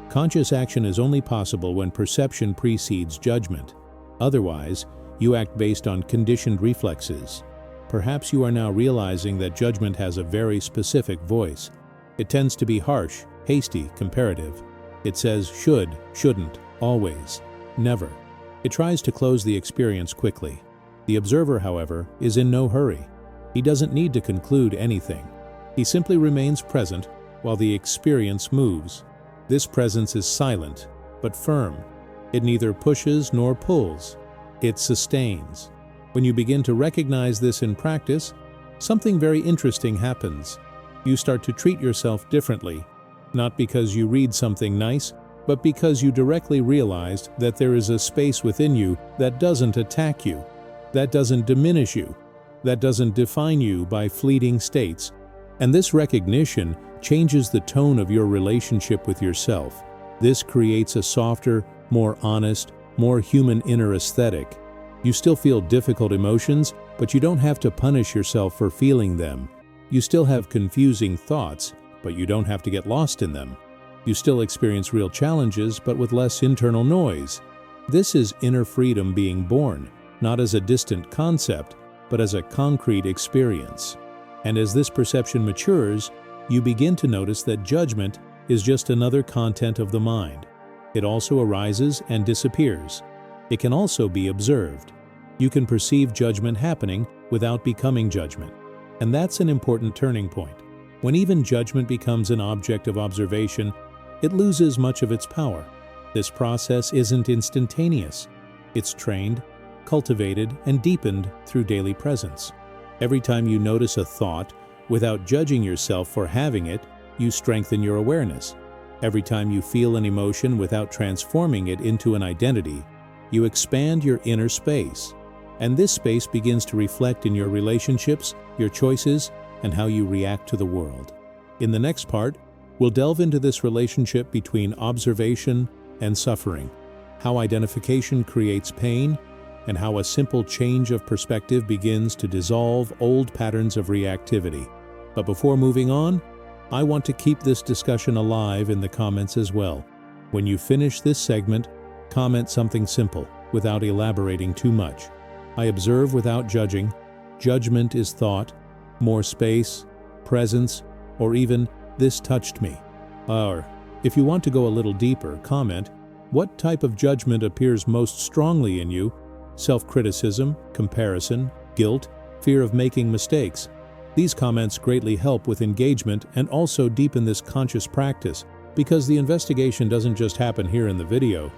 Conscious action is only possible when perception precedes judgment. Otherwise, you act based on conditioned reflexes. Perhaps you are now realizing that judgment has a very specific voice. It tends to be harsh, hasty, comparative. It says should, shouldn't, always, never. It tries to close the experience quickly. The observer, however, is in no hurry. He doesn't need to conclude anything. He simply remains present while the experience moves. This presence is silent, but firm. It neither pushes nor pulls. It sustains. When you begin to recognize this in practice, something very interesting happens. You start to treat yourself differently, not because you read something nice, but because you directly realized that there is a space within you that doesn't attack you, that doesn't diminish you, that doesn't define you by fleeting states. And this recognition changes the tone of your relationship with yourself. This creates a softer, more honest, more human inner aesthetic. You still feel difficult emotions, but you don't have to punish yourself for feeling them. You still have confusing thoughts, but you don't have to get lost in them. You still experience real challenges, but with less internal noise. This is inner freedom being born, not as a distant concept, but as a concrete experience. And as this perception matures, you begin to notice that judgment is just another content of the mind. It also arises and disappears. It can also be observed. You can perceive judgment happening without becoming judgment. And that's an important turning point. When even judgment becomes an object of observation, it loses much of its power. This process isn't instantaneous. It's trained, cultivated, and deepened through daily presence. Every time you notice a thought, without judging yourself for having it, you strengthen your awareness. Every time you feel an emotion without transforming it into an identity, you expand your inner space. And this space begins to reflect in your relationships, your choices, and how you react to the world. In the next part, we'll delve into this relationship between observation and suffering, how identification creates pain, and how a simple change of perspective begins to dissolve old patterns of reactivity. But before moving on, I want to keep this discussion alive in the comments as well. When you finish this segment, comment something simple, without elaborating too much. I observe without judging. Judgment is thought, more space, presence, or even, this touched me. Or, if you want to go a little deeper, comment, what type of judgment appears most strongly in you? Self-criticism, comparison, guilt, fear of making mistakes. These comments greatly help with engagement and also deepen this conscious practice, because the investigation doesn't just happen here in the video.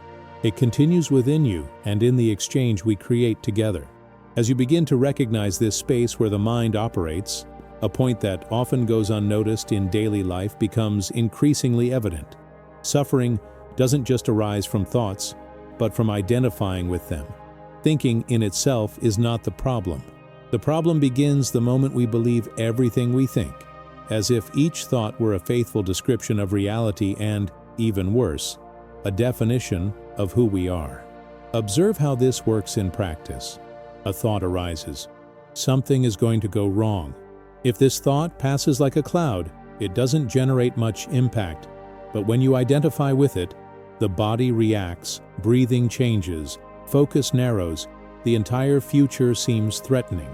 It continues within you and in the exchange we create together. As you begin to recognize this space where the mind operates, a point that often goes unnoticed in daily life becomes increasingly evident. Suffering doesn't just arise from thoughts, but from identifying with them. Thinking in itself is not the problem. The problem begins the moment we believe everything we think, as if each thought were a faithful description of reality and, even worse, a definition of who we are. Observe how this works in practice. A thought arises. Something is going to go wrong. If this thought passes like a cloud, it doesn't generate much impact. But when you identify with it, the body reacts, breathing changes, focus narrows, the entire future seems threatening.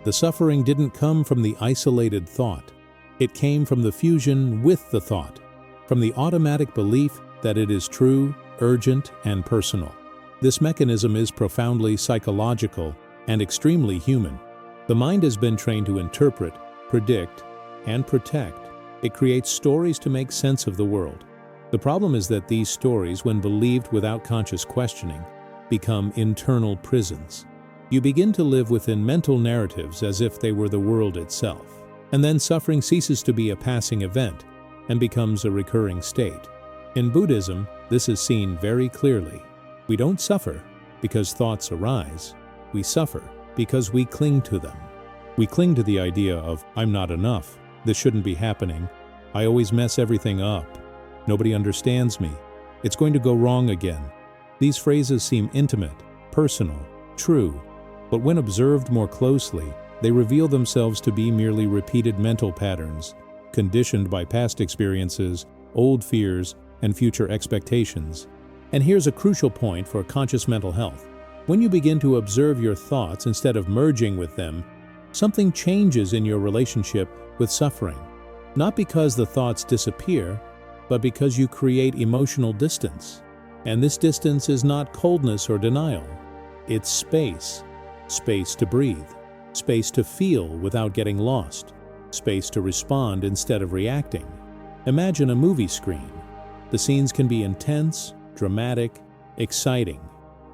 The suffering didn't come from the isolated thought. It came from the fusion with the thought, from the automatic belief that it is true, urgent, and personal. This mechanism is profoundly psychological and extremely human. The mind has been trained to interpret, predict, and protect. It creates stories to make sense of the world. The problem is that these stories, when believed without conscious questioning, become internal prisons. You begin to live within mental narratives as if they were the world itself. And then suffering ceases to be a passing event and becomes a recurring state. In Buddhism, this is seen very clearly. We don't suffer because thoughts arise. We suffer because we cling to them. We cling to the idea of, I'm not enough, this shouldn't be happening, I always mess everything up, nobody understands me, it's going to go wrong again. These phrases seem intimate, personal, true, but when observed more closely, they reveal themselves to be merely repeated mental patterns, conditioned by past experiences, old fears, and future expectations. And here's a crucial point for conscious mental health. When you begin to observe your thoughts instead of merging with them, something changes in your relationship with suffering. Not because the thoughts disappear, but because you create emotional distance. And this distance is not coldness or denial. It's space. Space to breathe. Space to feel without getting lost. Space to respond instead of reacting. Imagine a movie screen. The scenes can be intense, dramatic, exciting,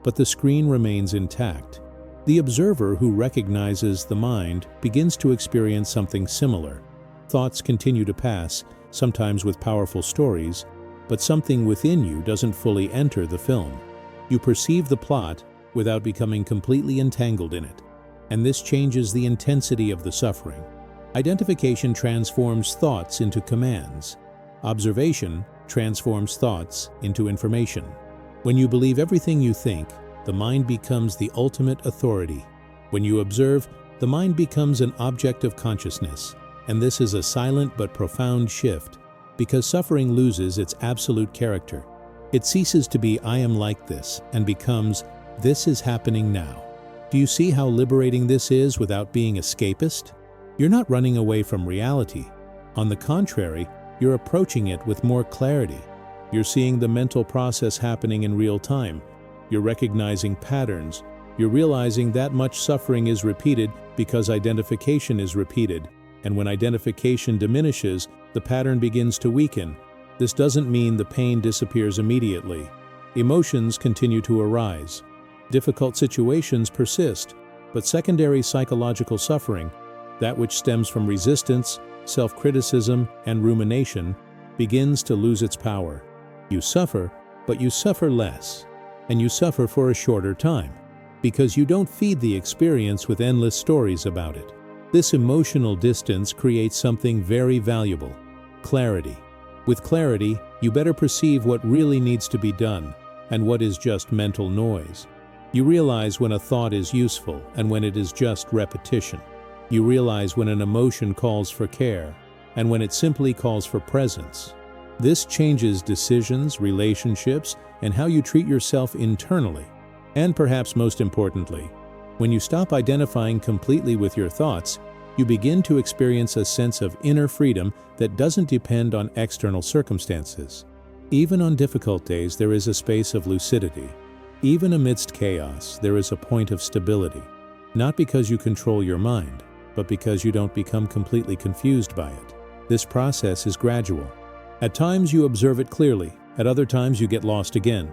but the screen remains intact. The observer who recognizes the mind begins to experience something similar. Thoughts continue to pass, sometimes with powerful stories, but something within you doesn't fully enter the film. You perceive the plot without becoming completely entangled in it, and this changes the intensity of the suffering. Identification transforms thoughts into commands. Observation transforms thoughts into information. When you believe everything you think, the mind becomes the ultimate authority. When you observe, the mind becomes an object of consciousness, and this is a silent but profound shift, because suffering loses its absolute character. It ceases to be "I am like this" and becomes "this is happening now." Do you see how liberating this is without being escapist? You're not running away from reality. On the contrary, you're approaching it with more clarity. You're seeing the mental process happening in real time. You're recognizing patterns. You're realizing that much suffering is repeated because identification is repeated. And when identification diminishes, the pattern begins to weaken. This doesn't mean the pain disappears immediately. Emotions continue to arise. Difficult situations persist, but secondary psychological suffering, that which stems from resistance, self-criticism, and rumination, begins to lose its power. You suffer, but you suffer less, and you suffer for a shorter time, because you don't feed the experience with endless stories about it. This emotional distance creates something very valuable: clarity. With clarity, you better perceive what really needs to be done and what is just mental noise. You realize when a thought is useful and when it is just repetition. You realize when an emotion calls for care and when it simply calls for presence. This changes decisions, relationships, and how you treat yourself internally. And perhaps most importantly, when you stop identifying completely with your thoughts, you begin to experience a sense of inner freedom that doesn't depend on external circumstances. Even on difficult days, there is a space of lucidity. Even amidst chaos, there is a point of stability. Not because you control your mind, but because you don't become completely confused by it. This process is gradual. At times you observe it clearly, at other times you get lost again.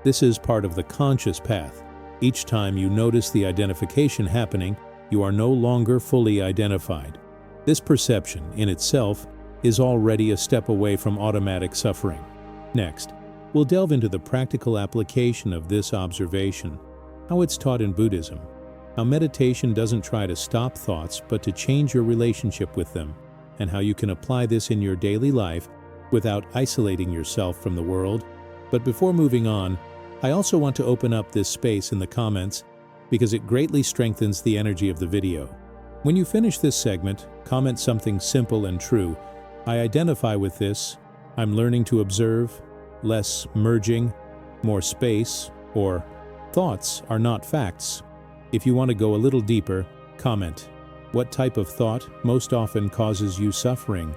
This is part of the conscious path. Each time you notice the identification happening, you are no longer fully identified. This perception, in itself, is already a step away from automatic suffering. Next, we'll delve into the practical application of this observation, how it's taught in Buddhism, how meditation doesn't try to stop thoughts but to change your relationship with them, and how you can apply this in your daily life without isolating yourself from the world. But before moving on, I also want to open up this space in the comments because it greatly strengthens the energy of the video. When you finish this segment, comment something simple and true. I identify with this, I'm learning to observe, less merging, more space, or thoughts are not facts. If you want to go a little deeper, comment. What type of thought most often causes you suffering?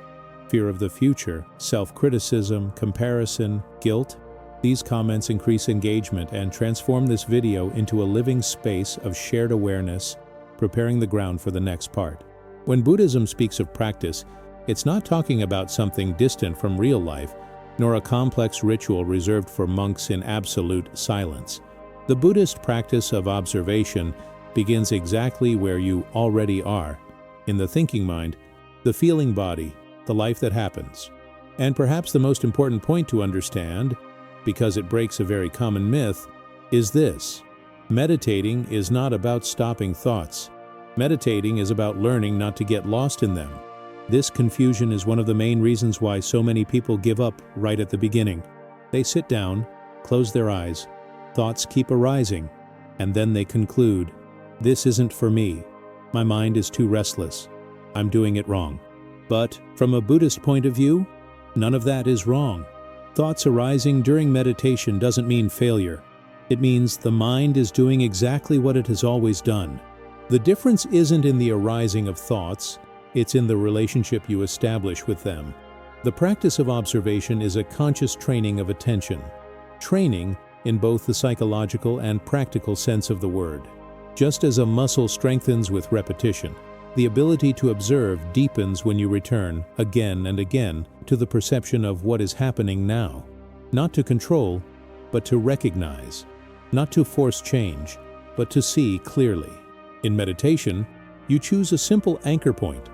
Fear of the future, self-criticism, comparison, guilt? These comments increase engagement and transform this video into a living space of shared awareness, preparing the ground for the next part. When Buddhism speaks of practice, it's not talking about something distant from real life, nor a complex ritual reserved for monks in absolute silence. The Buddhist practice of observation begins exactly where you already are, in the thinking mind, the feeling body, the life that happens. And perhaps the most important point to understand, because it breaks a very common myth, is this: meditating is not about stopping thoughts. Meditating is about learning not to get lost in them. This confusion is one of the main reasons why so many people give up right at the beginning. They sit down, close their eyes, thoughts keep arising, and then they conclude, "This isn't for me. My mind is too restless. I'm doing it wrong." But from a Buddhist point of view, none of that is wrong. Thoughts arising during meditation doesn't mean failure. It means the mind is doing exactly what it has always done. The difference isn't in the arising of thoughts, it's in the relationship you establish with them. The practice of observation is a conscious training of attention. Training in both the psychological and practical sense of the word. Just as a muscle strengthens with repetition, the ability to observe deepens when you return, again and again, to the perception of what is happening now. Not to control, but to recognize. Not to force change, but to see clearly. In meditation, you choose a simple anchor point,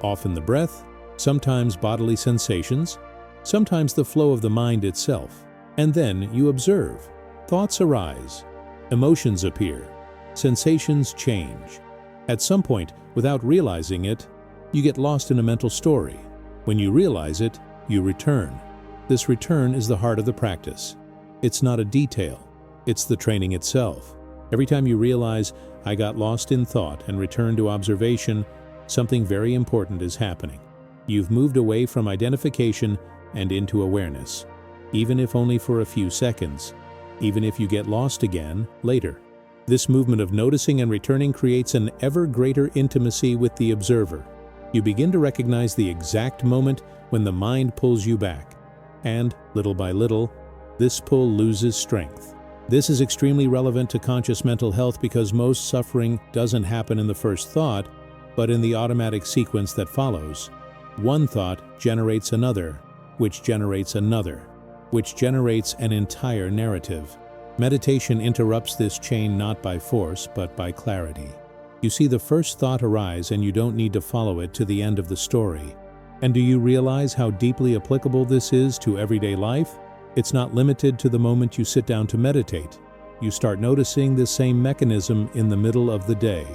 often the breath, sometimes bodily sensations, sometimes the flow of the mind itself. And then you observe. Thoughts arise, emotions appear, sensations change. At some point, without realizing it, you get lost in a mental story. When you realize it, you return. This return is the heart of the practice. It's not a detail. It's the training itself. Every time you realize, I got lost in thought and return to observation, something very important is happening. You've moved away from identification and into awareness, even if only for a few seconds, even if you get lost again later. This movement of noticing and returning creates an ever greater intimacy with the observer. You begin to recognize the exact moment when the mind pulls you back, and little by little, this pull loses strength. This is extremely relevant to conscious mental health because most suffering doesn't happen in the first thought, but in the automatic sequence that follows. One thought generates another, which generates another, which generates an entire narrative. Meditation interrupts this chain not by force, but by clarity. You see the first thought arise and you don't need to follow it to the end of the story. And do you realize how deeply applicable this is to everyday life? It's not limited to the moment you sit down to meditate. You start noticing this same mechanism in the middle of the day.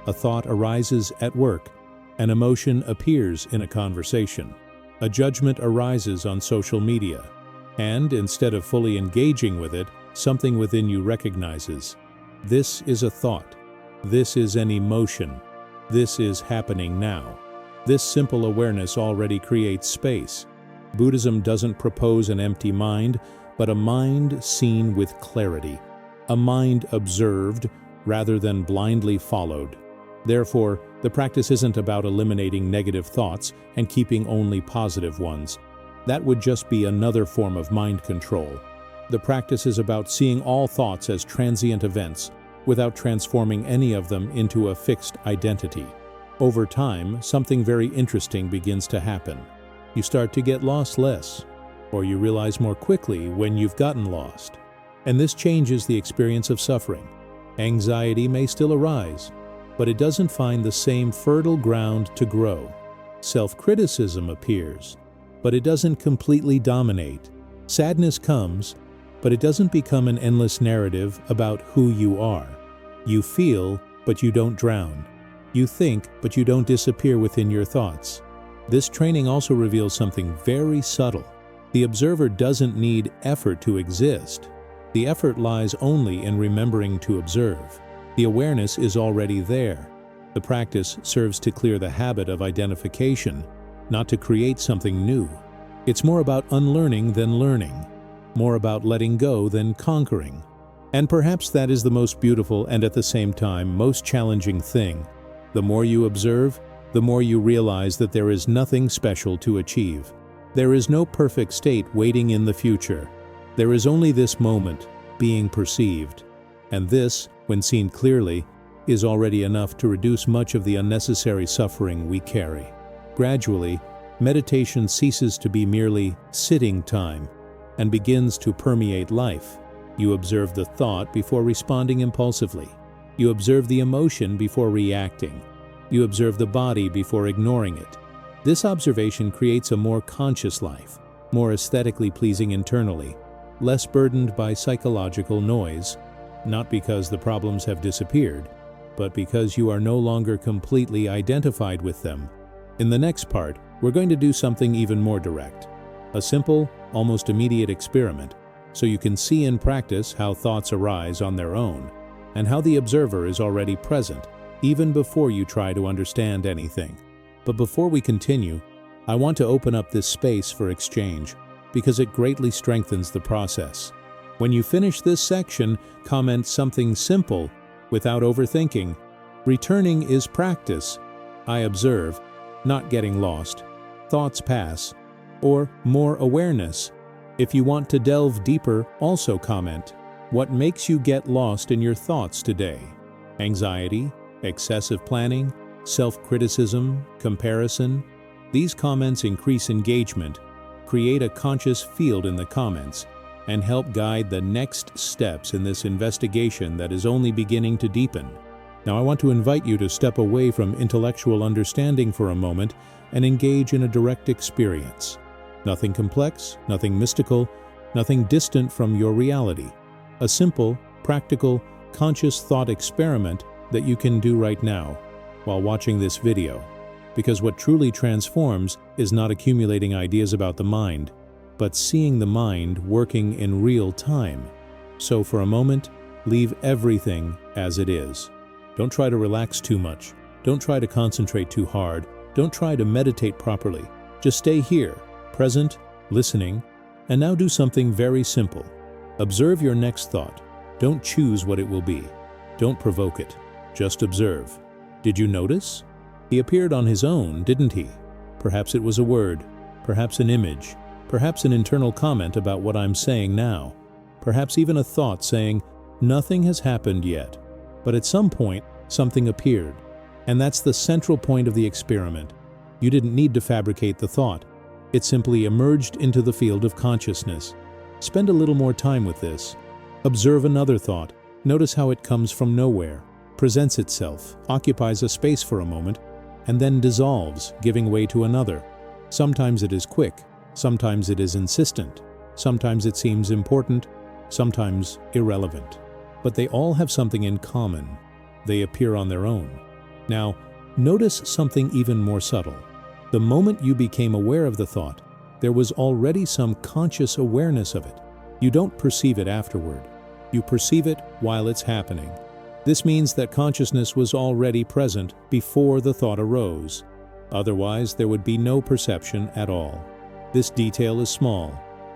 A thought arises at work. An emotion appears in a conversation. A judgment arises on social media. And instead of fully engaging with it, something within you recognizes, this is a thought. This is an emotion. This is happening now. This simple awareness already creates space. Buddhism doesn't propose an empty mind, but a mind seen with clarity. A mind observed rather than blindly followed. Therefore, the practice isn't about eliminating negative thoughts and keeping only positive ones. That would just be another form of mind control. The practice is about seeing all thoughts as transient events, without transforming any of them into a fixed identity. Over time, something very interesting begins to happen. You start to get lost less, or you realize more quickly when you've gotten lost. And this changes the experience of suffering. Anxiety may still arise, but it doesn't find the same fertile ground to grow. Self-criticism appears, but it doesn't completely dominate. Sadness comes, but it doesn't become an endless narrative about who you are. You feel, but you don't drown. You think, but you don't disappear within your thoughts. This training also reveals something very subtle. The observer doesn't need effort to exist. The effort lies only in remembering to observe. The awareness is already there. The practice serves to clear the habit of identification, not to create something new. It's more about unlearning than learning, more about letting go than conquering. And perhaps that is the most beautiful and at the same time most challenging thing. The more you observe, the more you realize that there is nothing special to achieve. There is no perfect state waiting in the future. There is only this moment, being perceived. And this, when seen clearly, is already enough to reduce much of the unnecessary suffering we carry. Gradually, meditation ceases to be merely sitting time and begins to permeate life. You observe the thought before responding impulsively. You observe the emotion before reacting. You observe the body before ignoring it. This observation creates a more conscious life, more aesthetically pleasing internally, less burdened by psychological noise, not because the problems have disappeared, but because you are no longer completely identified with them. In the next part, we're going to do something even more direct. A simple, almost immediate experiment, so you can see in practice how thoughts arise on their own, and how the observer is already present, even before you try to understand anything. But before we continue, I want to open up this space for exchange, because it greatly strengthens the process. When you finish this section, comment something simple, without overthinking. Returning is practice. I observe, not getting lost. Thoughts pass. Or more awareness. If you want to delve deeper, also comment. What makes you get lost in your thoughts today? Anxiety, excessive planning, self-criticism, comparison? These comments increase engagement, create a conscious field in the comments, and help guide the next steps in this investigation that is only beginning to deepen. Now I want to invite you to step away from intellectual understanding for a moment and engage in a direct experience. Nothing complex, nothing mystical, nothing distant from your reality. A simple, practical, conscious thought experiment that you can do right now while watching this video. Because what truly transforms is not accumulating ideas about the mind. but seeing the mind working in real time. So for a moment, leave everything as it is. Don't try to relax too much. Don't try to concentrate too hard. Don't try to meditate properly. Just stay here, present, listening, and now do something very simple. Observe your next thought. Don't choose what it will be. Don't provoke it. Just observe. Did you notice? He appeared on his own, didn't he? Perhaps it was a word, perhaps an image, perhaps an internal comment about what I'm saying now, perhaps even a thought saying, nothing has happened yet. But at some point, something appeared. And that's the central point of the experiment. You didn't need to fabricate the thought. It simply emerged into the field of consciousness. Spend a little more time with this. Observe another thought. Notice how it comes from nowhere, presents itself, occupies a space for a moment, and then dissolves, giving way to another. Sometimes it is quick, sometimes it is insistent, sometimes it seems important, sometimes irrelevant. But they all have something in common. They appear on their own. Now, notice something even more subtle. The moment you became aware of the thought, there was already some conscious awareness of it. You don't perceive it afterward. You perceive it while it's happening. This means that consciousness was already present before the thought arose. Otherwise, there would be no perception at all. This detail is small,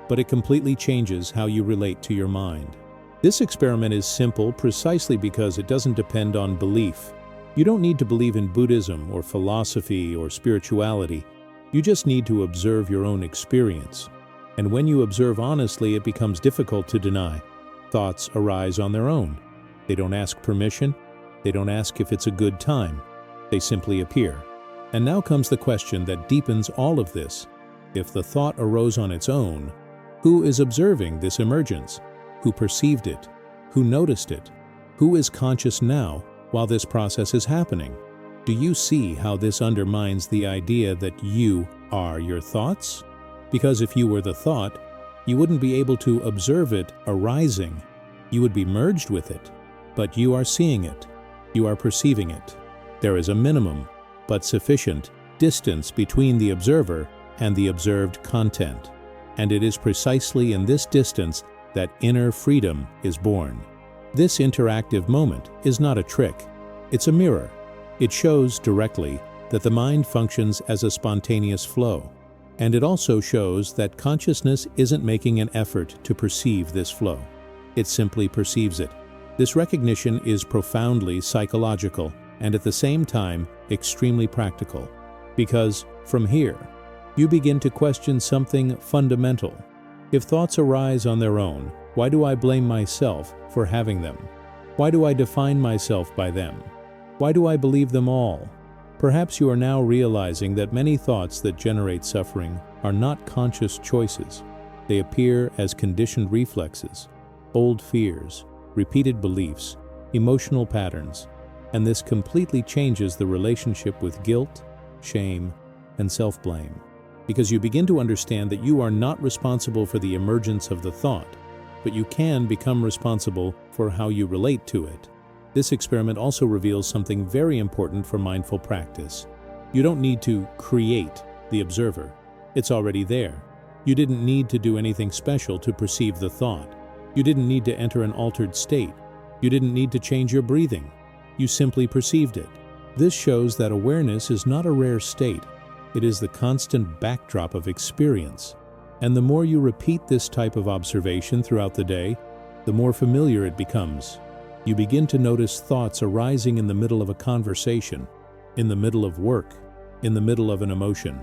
but it completely changes how you relate to your mind. This experiment is simple precisely because it doesn't depend on belief. You don't need to believe in Buddhism or philosophy or spirituality. You just need to observe your own experience. And when you observe honestly, it becomes difficult to deny. Thoughts arise on their own. They don't ask permission. They don't ask if it's a good time. They simply appear. And now comes the question that deepens all of this. If the thought arose on its own, who is observing this emergence? Who perceived it? Who noticed it? Who is conscious now while this process is happening? Do you see how this undermines the idea that you are your thoughts? Because if you were the thought, you wouldn't be able to observe it arising. You would be merged with it. But you are seeing it. You are perceiving it. There is a minimum, but sufficient, distance between the observer and the observed content. And it is precisely in this distance that inner freedom is born. This interactive moment is not a trick. It's a mirror. It shows directly that the mind functions as a spontaneous flow. And it also shows that consciousness isn't making an effort to perceive this flow. It simply perceives it. This recognition is profoundly psychological and at the same time extremely practical. Because from here, you begin to question something fundamental. If thoughts arise on their own, why do I blame myself for having them? Why do I define myself by them? Why do I believe them all? Perhaps you are now realizing that many thoughts that generate suffering are not conscious choices. They appear as conditioned reflexes, old fears, repeated beliefs, emotional patterns, and this completely changes the relationship with guilt, shame, and self-blame. Because you begin to understand that you are not responsible for the emergence of the thought, but you can become responsible for how you relate to it. This experiment also reveals something very important for mindful practice. You don't need to create the observer. It's already there. You didn't need to do anything special to perceive the thought. You didn't need to enter an altered state. You didn't need to change your breathing. You simply perceived it. This shows that awareness is not a rare state. It is the constant backdrop of experience. And the more you repeat this type of observation throughout the day, the more familiar it becomes. You begin to notice thoughts arising in the middle of a conversation, in the middle of work, in the middle of an emotion.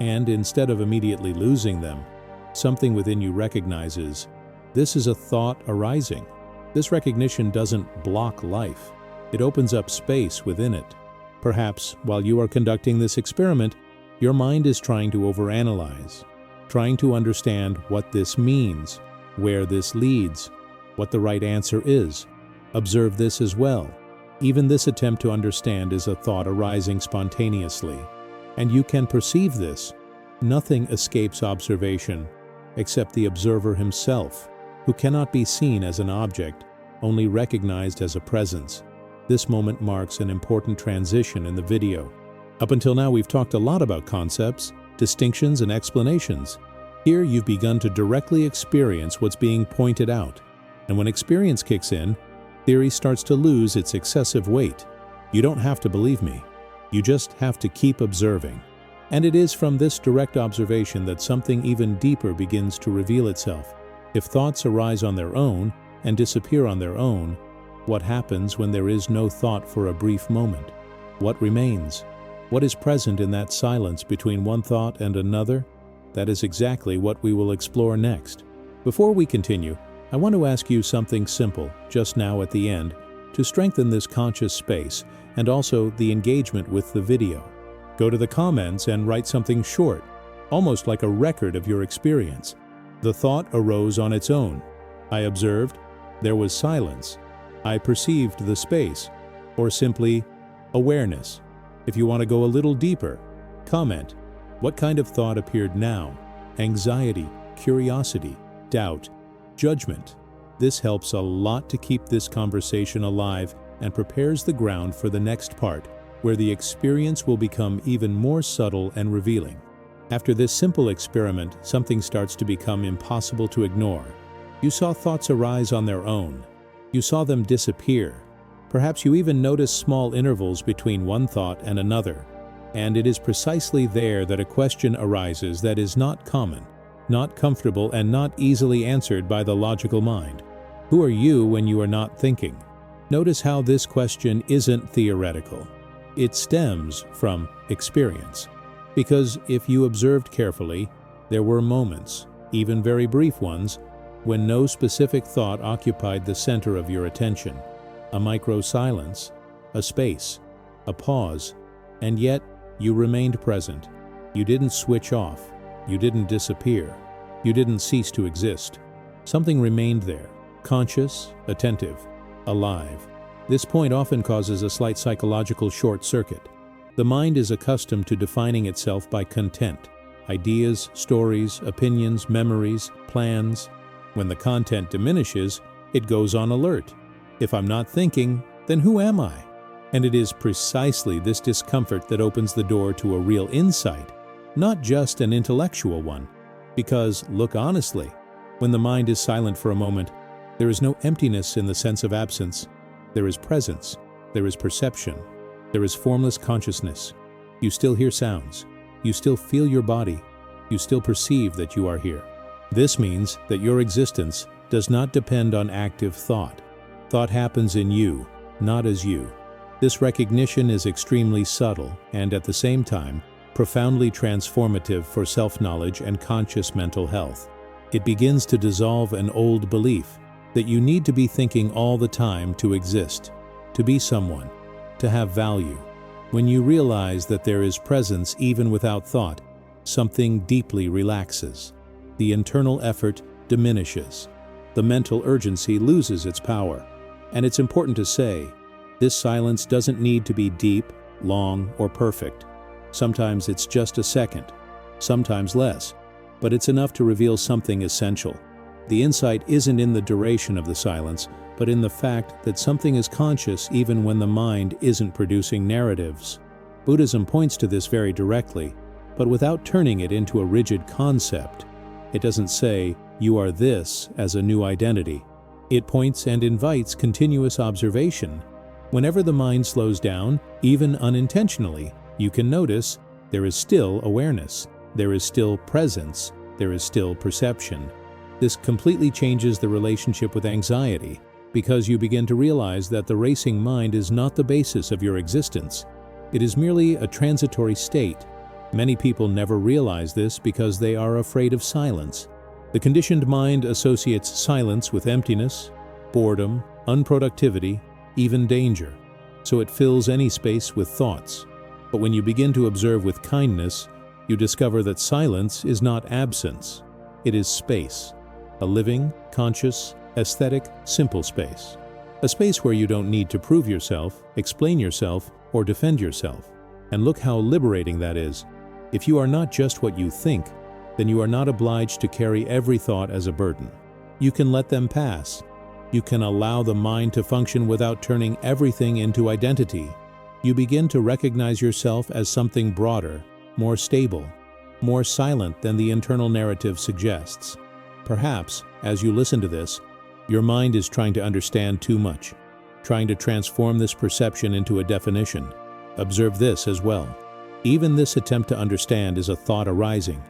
And instead of immediately losing them, something within you recognizes, this is a thought arising. This recognition doesn't block life. It opens up space within it. Perhaps while you are conducting this experiment, your mind is trying to overanalyze, trying to understand what this means, where this leads, what the right answer is. Observe this as well. Even this attempt to understand is a thought arising spontaneously. And you can perceive this. Nothing escapes observation except the observer himself, who cannot be seen as an object, only recognized as a presence. This moment marks an important transition in the video. Up until now, we've talked a lot about concepts, distinctions, and explanations. Here you've begun to directly experience what's being pointed out. And when experience kicks in, theory starts to lose its excessive weight. You don't have to believe me. You just have to keep observing. And it is from this direct observation that something even deeper begins to reveal itself. If thoughts arise on their own and disappear on their own, what happens when there is no thought for a brief moment? What remains? What is present in that silence between one thought and another? That is exactly what we will explore next. Before we continue, I want to ask you something simple, just now at the end, to strengthen this conscious space and also the engagement with the video. Go to the comments and write something short, almost like a record of your experience. The thought arose on its own. I observed. There was silence. I perceived the space. Or simply, awareness. If you want to go a little deeper, comment. What kind of thought appeared now? Anxiety, curiosity, doubt, judgment. This helps a lot to keep this conversation alive and prepares the ground for the next part, where the experience will become even more subtle and revealing. After this simple experiment, something starts to become impossible to ignore. You saw thoughts arise on their own. You saw them disappear. Perhaps you even noticed small intervals between one thought and another. And it is precisely there that a question arises that is not common, not comfortable, and not easily answered by the logical mind. Who are you when you are not thinking? Notice how this question isn't theoretical. It stems from experience. Because if you observed carefully, there were moments, even very brief ones, when no specific thought occupied the center of your attention. A micro-silence, a space, a pause, and yet you remained present. You didn't switch off. You didn't disappear. You didn't cease to exist. Something remained there, conscious, attentive, alive. This point often causes a slight psychological short circuit. The mind is accustomed to defining itself by content, ideas, stories, opinions, memories, plans. When the content diminishes, it goes on alert. If I'm not thinking, then who am I? And it is precisely this discomfort that opens the door to a real insight, not just an intellectual one. Because, look honestly, when the mind is silent for a moment, there is no emptiness in the sense of absence. There is presence. There is perception. There is formless consciousness. You still hear sounds. You still feel your body. You still perceive that you are here. This means that your existence does not depend on active thought. Thought happens in you, not as you. This recognition is extremely subtle and, at the same time, profoundly transformative for self-knowledge and conscious mental health. It begins to dissolve an old belief that you need to be thinking all the time to exist, to be someone, to have value. When you realize that there is presence even without thought, something deeply relaxes. The internal effort diminishes. The mental urgency loses its power. And it's important to say, this silence doesn't need to be deep, long, or perfect. Sometimes it's just a second, sometimes less, but it's enough to reveal something essential. The insight isn't in the duration of the silence, but in the fact that something is conscious even when the mind isn't producing narratives. Buddhism points to this very directly, but without turning it into a rigid concept. It doesn't say, you are this, as a new identity. It points and invites continuous observation. Whenever the mind slows down, even unintentionally, you can notice there is still awareness, there is still presence, there is still perception. This completely changes the relationship with anxiety, because you begin to realize that the racing mind is not the basis of your existence. It is merely a transitory state. Many people never realize this because they are afraid of silence. The conditioned mind associates silence with emptiness, boredom, unproductivity, even danger. So it fills any space with thoughts. But when you begin to observe with kindness, you discover that silence is not absence. It is space. A living, conscious, aesthetic, simple space. A space where you don't need to prove yourself, explain yourself, or defend yourself. And look how liberating that is. If you are not just what you think, then you are not obliged to carry every thought as a burden. You can let them pass. You can allow the mind to function without turning everything into identity. You begin to recognize yourself as something broader, more stable. more silent than the internal narrative suggests. Perhaps, as you listen to this, your mind is trying to understand too much, trying to transform this perception into a definition. Observe this as well. Even this attempt to understand is a thought arising,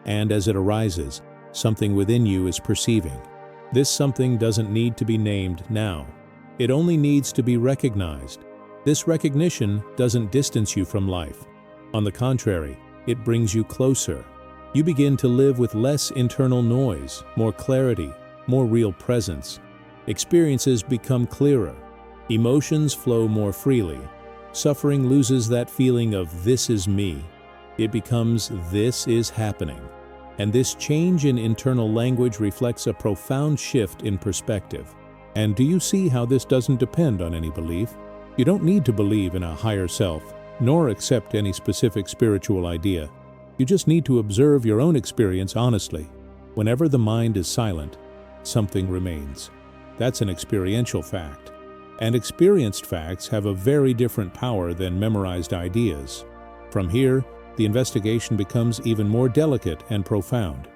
and as it arises, something within you is perceiving. This something doesn't need to be named now. It only needs to be recognized. This recognition doesn't distance you from life. On the contrary, it brings you closer. You begin to live with less internal noise, more clarity, more real presence. Experiences become clearer. Emotions flow more freely. Suffering loses that feeling of "this is me." It becomes "this is happening." And this change in internal language reflects a profound shift in perspective. And do you see how this doesn't depend on any belief? You don't need to believe in a higher self, nor accept any specific spiritual idea. You just need to observe your own experience honestly. Whenever the mind is silent, something remains. That's an experiential fact. And experienced facts have a very different power than memorized ideas. From here, the investigation becomes even more delicate and profound.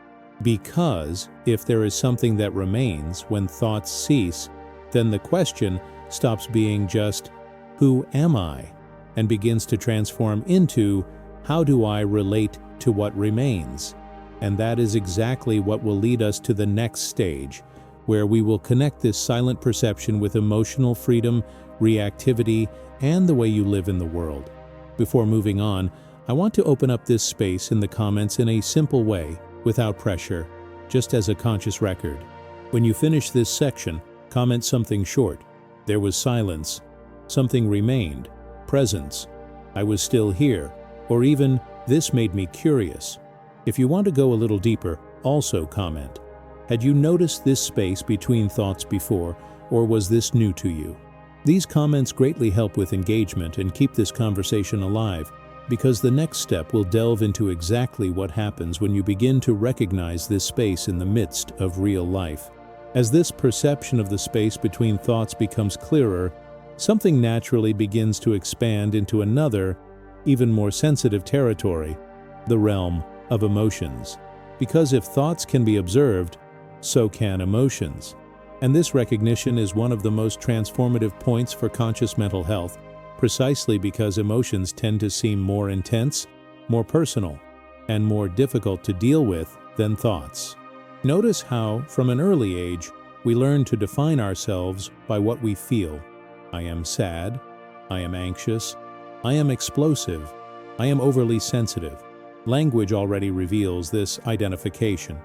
Because if there is something that remains when thoughts cease, then the question stops being just, "Who am I?" and begins to transform into, "How do I relate to what remains?" And that is exactly what will lead us to the next stage, where we will connect this silent perception with emotional freedom, reactivity, and the way you live in the world. Before moving on, I want to open up this space in the comments in a simple way, without pressure, just as a conscious record. When you finish this section, comment something short. There was silence. Something remained. Presence. I was still here. Or even, this made me curious. If you want to go a little deeper, also comment. Had you noticed this space between thoughts before, or was this new to you? These comments greatly help with engagement and keep this conversation alive, because the next step will delve into exactly what happens when you begin to recognize this space in the midst of real life. As this perception of the space between thoughts becomes clearer, something naturally begins to expand into another, even more sensitive territory, the realm of emotions. Because if thoughts can be observed, so can emotions. And this recognition is one of the most transformative points for conscious mental health, precisely because emotions tend to seem more intense, more personal, and more difficult to deal with than thoughts. Notice how, from an early age, we learn to define ourselves by what we feel. I am sad, I am anxious, I am explosive, I am overly sensitive. Language already reveals this identification.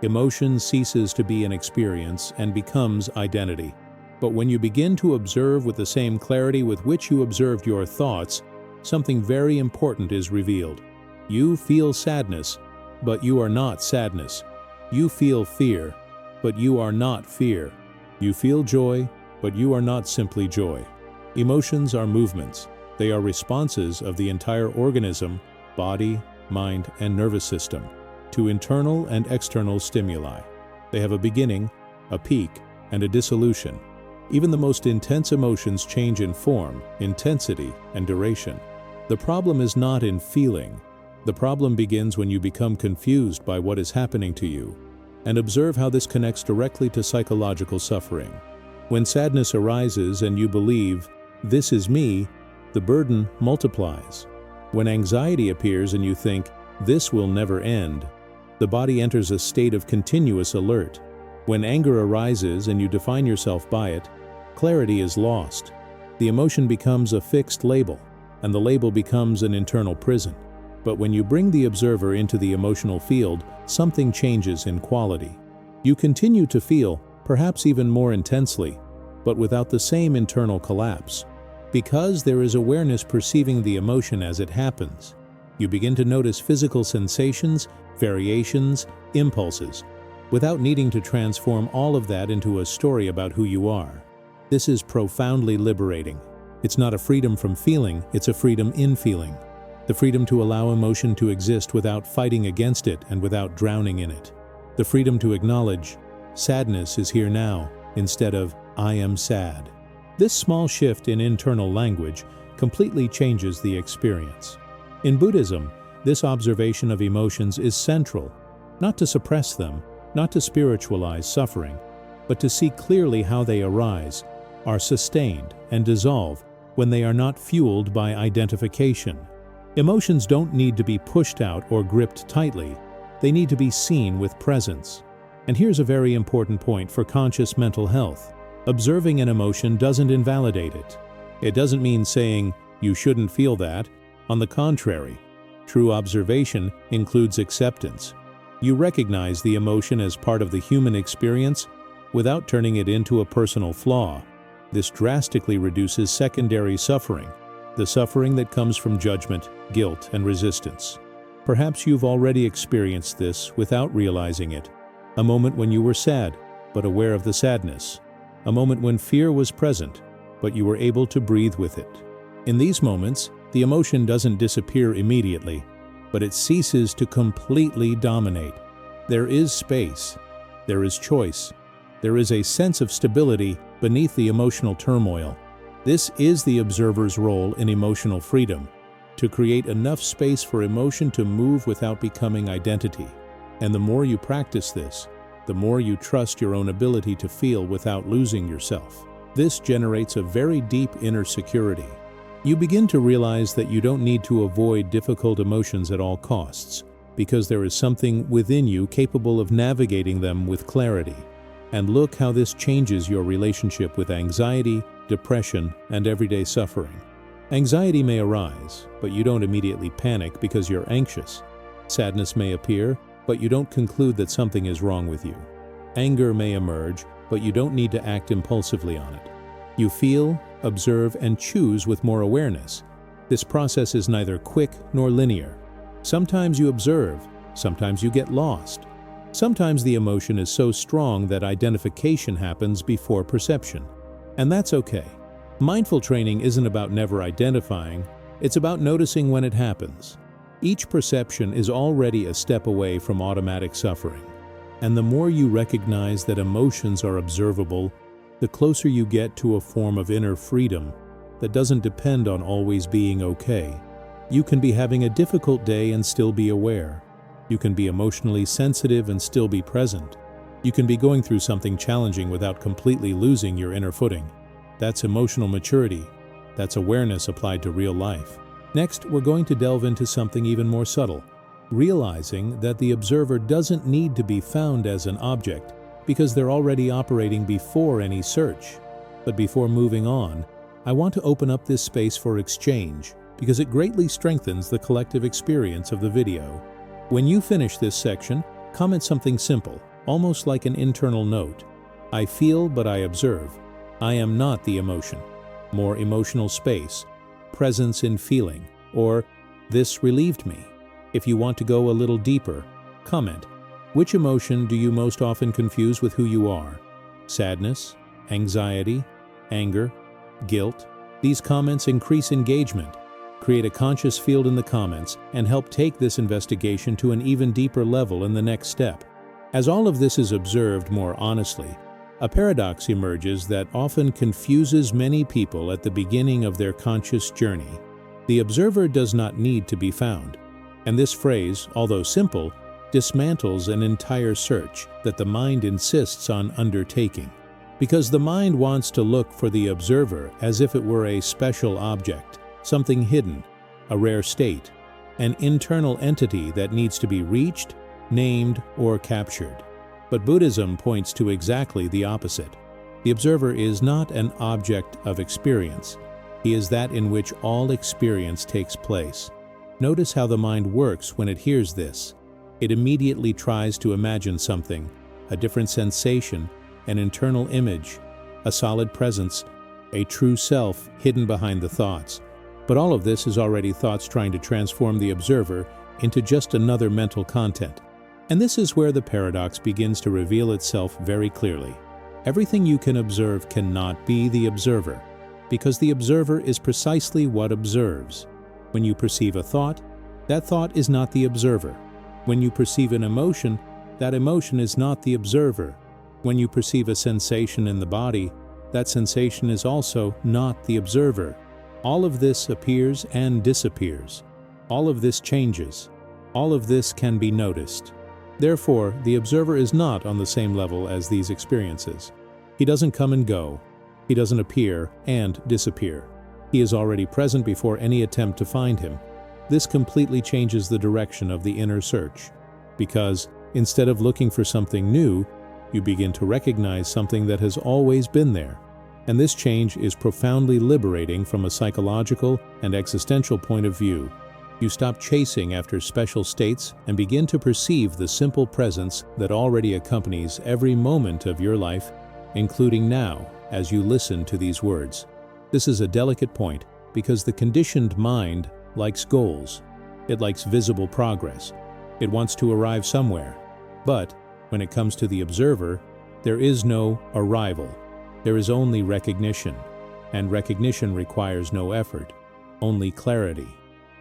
Emotion ceases to be an experience and becomes identity. But when you begin to observe with the same clarity with which you observed your thoughts, something very important is revealed. You feel sadness, but you are not sadness. You feel fear, but you are not fear. You feel joy, but you are not simply joy. Emotions are movements. They are responses of the entire organism, body, mind, and nervous system, to internal and external stimuli. They have a beginning, a peak, and a dissolution. Even the most intense emotions change in form, intensity, and duration. The problem is not in feeling. The problem begins when you become confused by what is happening to you. And observe how this connects directly to psychological suffering. When sadness arises and you believe, "This is me," the burden multiplies. When anxiety appears and you think, "This will never end," the body enters a state of continuous alert. When anger arises and you define yourself by it, clarity is lost. The emotion becomes a fixed label, and the label becomes an internal prison. But when you bring the observer into the emotional field, something changes in quality. You continue to feel, perhaps even more intensely, but without the same internal collapse. Because there is awareness perceiving the emotion as it happens, you begin to notice physical sensations, variations, impulses, without needing to transform all of that into a story about who you are. This is profoundly liberating. It's not a freedom from feeling, it's a freedom in feeling. The freedom to allow emotion to exist without fighting against it and without drowning in it. The freedom to acknowledge, sadness is here now, instead of, "I am sad." This small shift in internal language completely changes the experience. In Buddhism, this observation of emotions is central, not to suppress them, not to spiritualize suffering, but to see clearly how they arise, are sustained, and dissolve when they are not fueled by identification. Emotions don't need to be pushed out or gripped tightly. They need to be seen with presence. And here's a very important point for conscious mental health. Observing an emotion doesn't invalidate it. It doesn't mean saying, "You shouldn't feel that." On the contrary, true observation includes acceptance. You recognize the emotion as part of the human experience without turning it into a personal flaw. This drastically reduces secondary suffering, the suffering that comes from judgment, guilt, and resistance. Perhaps you've already experienced this without realizing it. A moment when you were sad, but aware of the sadness. A moment when fear was present, but you were able to breathe with it. In these moments, the emotion doesn't disappear immediately, but it ceases to completely dominate. There is space, there is choice, there is a sense of stability beneath the emotional turmoil. This is the observer's role in emotional freedom, to create enough space for emotion to move without becoming identity. And the more you practice this, the more you trust your own ability to feel without losing yourself. This generates a very deep inner security. You begin to realize that you don't need to avoid difficult emotions at all costs, because there is something within you capable of navigating them with clarity. And look how this changes your relationship with anxiety, depression, and everyday suffering. Anxiety may arise, but you don't immediately panic because you're anxious. Sadness may appear, but you don't conclude that something is wrong with you. Anger may emerge, but you don't need to act impulsively on it. You feel, observe, and choose with more awareness. This process is neither quick nor linear. Sometimes you observe, sometimes you get lost. Sometimes the emotion is so strong that identification happens before perception. And that's okay. Mindful training isn't about never identifying, it's about noticing when it happens. Each perception is already a step away from automatic suffering. And the more you recognize that emotions are observable, the closer you get to a form of inner freedom that doesn't depend on always being okay. You can be having a difficult day and still be aware. You can be emotionally sensitive and still be present. You can be going through something challenging without completely losing your inner footing. That's emotional maturity. That's awareness applied to real life. Next, we're going to delve into something even more subtle, realizing that the observer doesn't need to be found as an object because they're already operating before any search. But before moving on, I want to open up this space for exchange because it greatly strengthens the collective experience of the video. When you finish this section, comment something simple, almost like an internal note. I feel, but I observe. I am not the emotion. More emotional space, presence in feeling, or this relieved me. If you want to go a little deeper, comment. Which emotion do you most often confuse with who you are? Sadness, anxiety, anger, guilt? These comments increase engagement. Create a conscious field in the comments and help take this investigation to an even deeper level in the next step. As all of this is observed more honestly, a paradox emerges that often confuses many people at the beginning of their conscious journey. The observer does not need to be found. And this phrase, although simple, dismantles an entire search that the mind insists on undertaking. Because the mind wants to look for the observer as if it were a special object, something hidden, a rare state, an internal entity that needs to be reached, named, or captured. But Buddhism points to exactly the opposite. The observer is not an object of experience. He is that in which all experience takes place. Notice how the mind works when it hears this. It immediately tries to imagine something, a different sensation, an internal image, a solid presence, a true self hidden behind the thoughts. But all of this is already thoughts trying to transform the observer into just another mental content. And this is where the paradox begins to reveal itself very clearly. Everything you can observe cannot be the observer, because the observer is precisely what observes. When you perceive a thought, that thought is not the observer. When you perceive an emotion, that emotion is not the observer. When you perceive a sensation in the body, that sensation is also not the observer. All of this appears and disappears. All of this changes. All of this can be noticed. Therefore, the observer is not on the same level as these experiences. He doesn't come and go. He doesn't appear and disappear. He is already present before any attempt to find him. This completely changes the direction of the inner search, because instead of looking for something new, you begin to recognize something that has always been there. And this change is profoundly liberating from a psychological and existential point of view. You stop chasing after special states and begin to perceive the simple presence that already accompanies every moment of your life, including now, as you listen to these words. This is a delicate point because the conditioned mind likes goals. It likes visible progress. It wants to arrive somewhere. But when it comes to the observer, there is no arrival. There is only recognition, and recognition requires no effort, only clarity.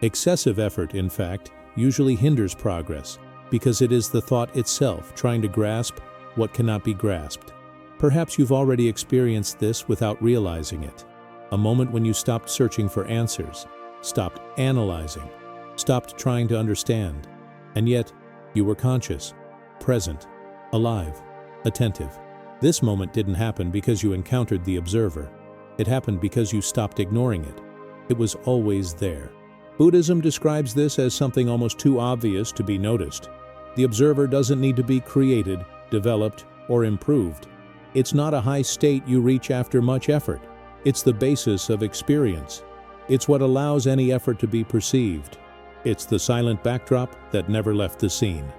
Excessive effort, in fact, usually hinders progress because it is the thought itself trying to grasp what cannot be grasped. Perhaps you've already experienced this without realizing it. A moment when you stopped searching for answers, stopped analyzing, stopped trying to understand, and yet you were conscious, present, alive, attentive. This moment didn't happen because you encountered the observer. It happened because you stopped ignoring it. It was always there. Buddhism describes this as something almost too obvious to be noticed. The observer doesn't need to be created, developed, or improved. It's not a high state you reach after much effort. It's the basis of experience. It's what allows any effort to be perceived. It's the silent backdrop that never left the scene.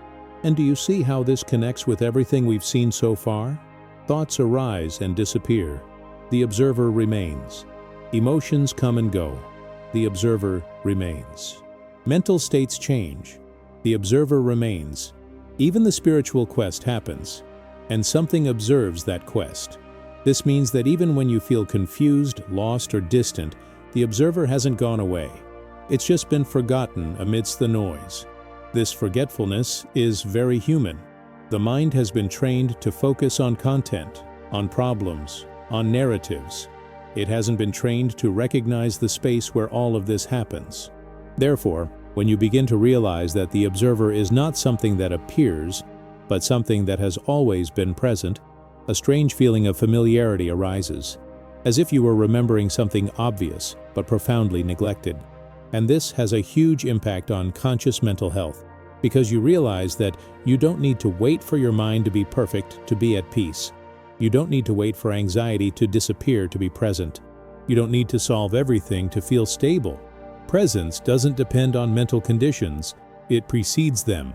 And do you see how this connects with everything we've seen so far? Thoughts arise and disappear. The observer remains. Emotions come and go. The observer remains. Mental states change. The observer remains. Even the spiritual quest happens, and something observes that quest. This means that even when you feel confused, lost, or distant, the observer hasn't gone away. It's just been forgotten amidst the noise. This forgetfulness is very human. The mind has been trained to focus on content, on problems, on narratives. It hasn't been trained to recognize the space where all of this happens. Therefore, when you begin to realize that the observer is not something that appears, but something that has always been present, a strange feeling of familiarity arises, as if you were remembering something obvious but profoundly neglected. And this has a huge impact on conscious mental health, because you realize that you don't need to wait for your mind to be perfect to be at peace. You don't need to wait for anxiety to disappear to be present. You don't need to solve everything to feel stable. Presence doesn't depend on mental conditions, it precedes them.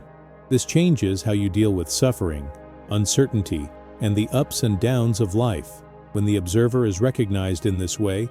This changes how you deal with suffering, uncertainty, and the ups and downs of life. When the observer is recognized in this way,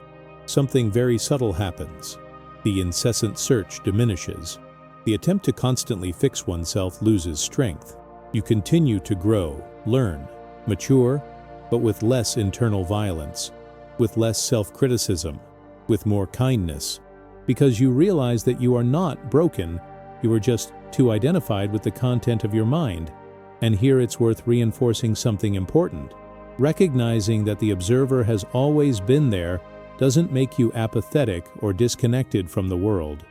something very subtle happens. The incessant search diminishes. The attempt to constantly fix oneself loses strength. You continue to grow, learn, mature, but with less internal violence, with less self-criticism, with more kindness, because you realize that you are not broken, you are just too identified with the content of your mind. And here it's worth reinforcing something important. Recognizing that the observer has always been there doesn't make you apathetic or disconnected from the world.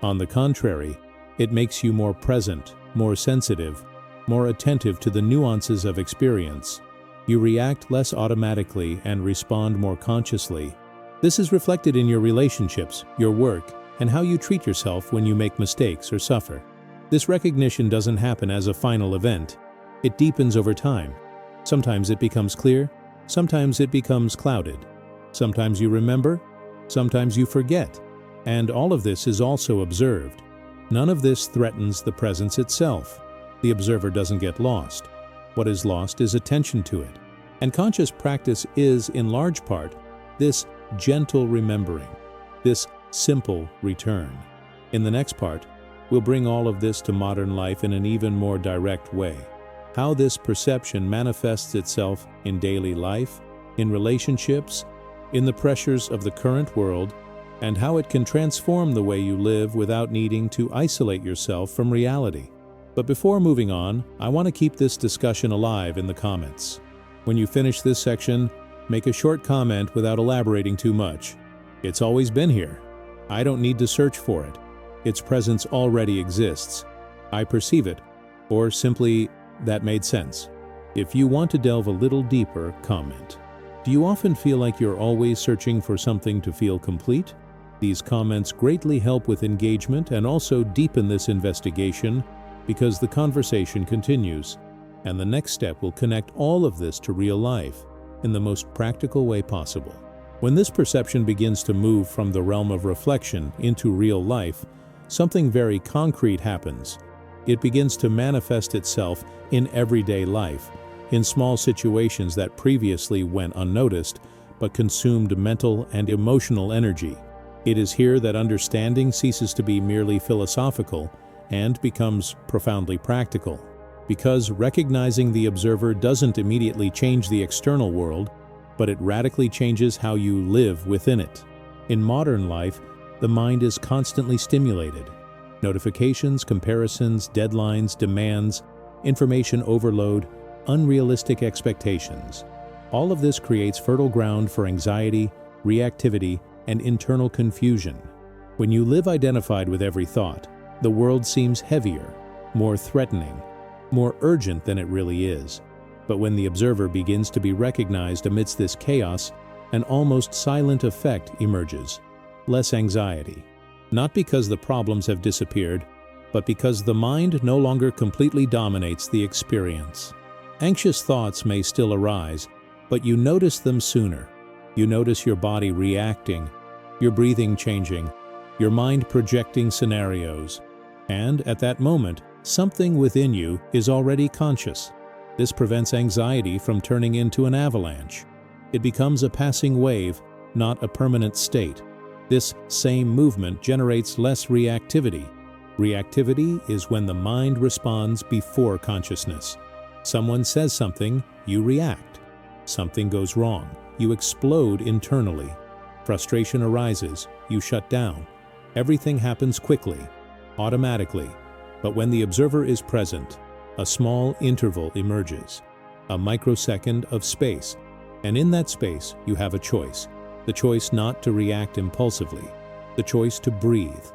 On the contrary, it makes you more present, more sensitive, more attentive to the nuances of experience. You react less automatically and respond more consciously. This is reflected in your relationships, your work, and how you treat yourself when you make mistakes or suffer. This recognition doesn't happen as a final event. It deepens over time. Sometimes it becomes clear, sometimes it becomes clouded. Sometimes you remember, sometimes you forget. And all of this is also observed. None of this threatens the presence itself. The observer doesn't get lost. What is lost is attention to it. And conscious practice is, in large part, this gentle remembering, this simple return. In the next part, we'll bring all of this to modern life in an even more direct way. How this perception manifests itself in daily life, in relationships, in the pressures of the current world, and how it can transform the way you live without needing to isolate yourself from reality. But before moving on, I want to keep this discussion alive in the comments. When you finish this section, make a short comment without elaborating too much. It's always been here. I don't need to search for it. Its presence already exists. I perceive it, or simply, that made sense. If you want to delve a little deeper, comment. Do you often feel like you're always searching for something to feel complete? These comments greatly help with engagement and also deepen this investigation because the conversation continues, and the next step will connect all of this to real life in the most practical way possible. When this perception begins to move from the realm of reflection into real life, something very concrete happens. It begins to manifest itself in everyday life, in small situations that previously went unnoticed but consumed mental and emotional energy. It is here that understanding ceases to be merely philosophical and becomes profoundly practical. Because recognizing the observer doesn't immediately change the external world, but it radically changes how you live within it. In modern life, the mind is constantly stimulated. Notifications, comparisons, deadlines, demands, information overload, unrealistic expectations. All of this creates fertile ground for anxiety, reactivity, and internal confusion. When you live identified with every thought, the world seems heavier, more threatening, more urgent than it really is. But when the observer begins to be recognized amidst this chaos, an almost silent effect emerges. Less anxiety. Not because the problems have disappeared, but because the mind no longer completely dominates the experience. Anxious thoughts may still arise, but you notice them sooner. You notice your body reacting, your breathing changing, your mind projecting scenarios. And at that moment, something within you is already conscious. This prevents anxiety from turning into an avalanche. It becomes a passing wave, not a permanent state. This same movement generates less reactivity. Reactivity is when the mind responds before consciousness. Someone says something, you react. Something goes wrong, you explode internally. Frustration arises, you shut down. Everything happens quickly, automatically. But when the observer is present, a small interval emerges, a microsecond of space. And in that space, you have a choice. The choice not to react impulsively, the choice to breathe,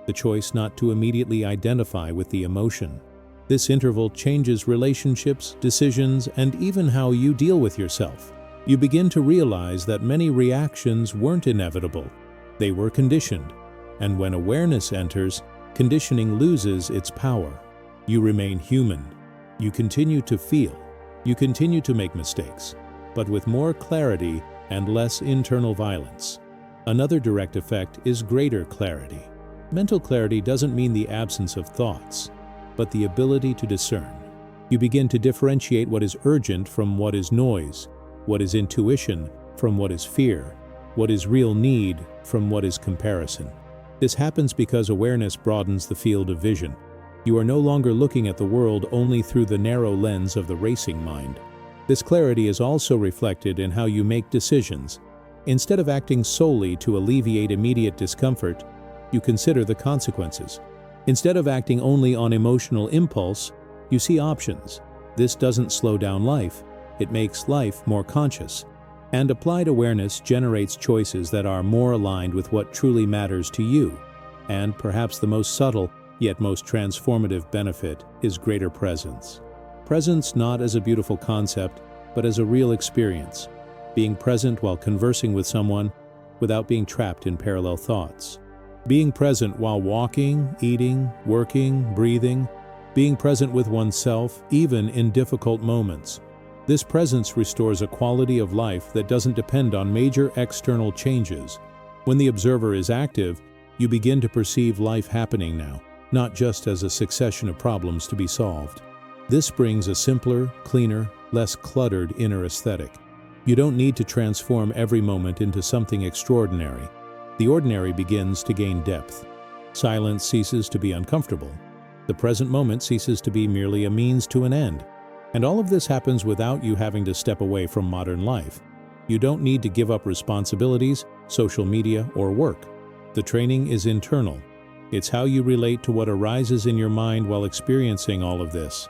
the choice not to immediately identify with the emotion. This interval changes relationships, decisions, and even how you deal with yourself. You begin to realize that many reactions weren't inevitable. They were conditioned. And when awareness enters, conditioning loses its power. You remain human. You continue to feel. You continue to make mistakes, but with more clarity and less internal violence. Another direct effect is greater clarity. Mental clarity doesn't mean the absence of thoughts, but the ability to discern. You begin to differentiate what is urgent from what is noise, what is intuition from what is fear, what is real need from what is comparison. This happens because awareness broadens the field of vision. You are no longer looking at the world only through the narrow lens of the racing mind. This clarity is also reflected in how you make decisions. Instead of acting solely to alleviate immediate discomfort, you consider the consequences. Instead of acting only on emotional impulse, you see options. This doesn't slow down life, it makes life more conscious. And applied awareness generates choices that are more aligned with what truly matters to you. And perhaps the most subtle, yet most transformative benefit is greater presence. Presence not as a beautiful concept, but as a real experience. Being present while conversing with someone without being trapped in parallel thoughts. Being present while walking, eating, working, breathing. Being present with oneself, even in difficult moments. This presence restores a quality of life that doesn't depend on major external changes. When the observer is active, you begin to perceive life happening now, not just as a succession of problems to be solved. This brings a simpler, cleaner, less cluttered inner aesthetic. You don't need to transform every moment into something extraordinary. The ordinary begins to gain depth. Silence ceases to be uncomfortable. The present moment ceases to be merely a means to an end. And all of this happens without you having to step away from modern life. You don't need to give up responsibilities, social media, or work. The training is internal. It's how you relate to what arises in your mind while experiencing all of this.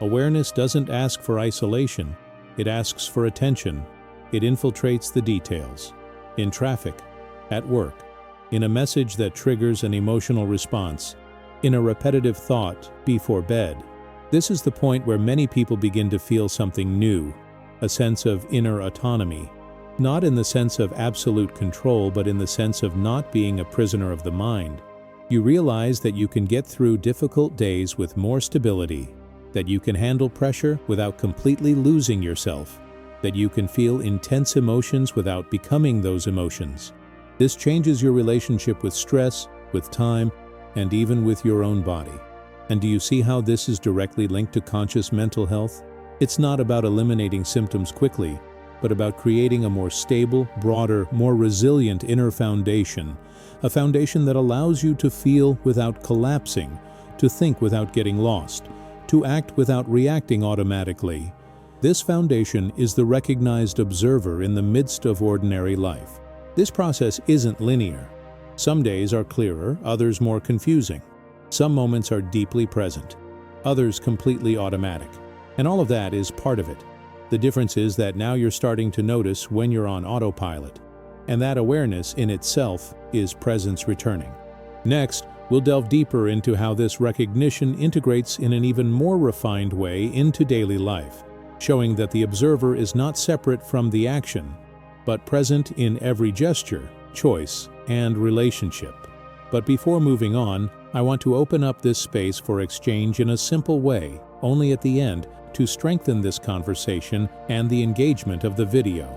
Awareness doesn't ask for isolation. It asks for attention. It infiltrates the details. In traffic, at work, in a message that triggers an emotional response, in a repetitive thought before bed. This is the point where many people begin to feel something new, a sense of inner autonomy, not in the sense of absolute control, but in the sense of not being a prisoner of the mind. You realize that you can get through difficult days with more stability, that you can handle pressure without completely losing yourself, that you can feel intense emotions without becoming those emotions. This changes your relationship with stress, with time, and even with your own body. And do you see how this is directly linked to conscious mental health? It's not about eliminating symptoms quickly, but about creating a more stable, broader, more resilient inner foundation, a foundation that allows you to feel without collapsing, to think without getting lost, to act without reacting automatically. This foundation is the recognized observer in the midst of ordinary life. This process isn't linear. Some days are clearer, others more confusing. Some moments are deeply present, others completely automatic. And all of that is part of it. The difference is that now you're starting to notice when you're on autopilot, and that awareness in itself is presence returning. Next, we'll delve deeper into how this recognition integrates in an even more refined way into daily life, showing that the observer is not separate from the action, but present in every gesture, choice, and relationship. But before moving on, I want to open up this space for exchange in a simple way, only at the end, to strengthen this conversation and the engagement of the video.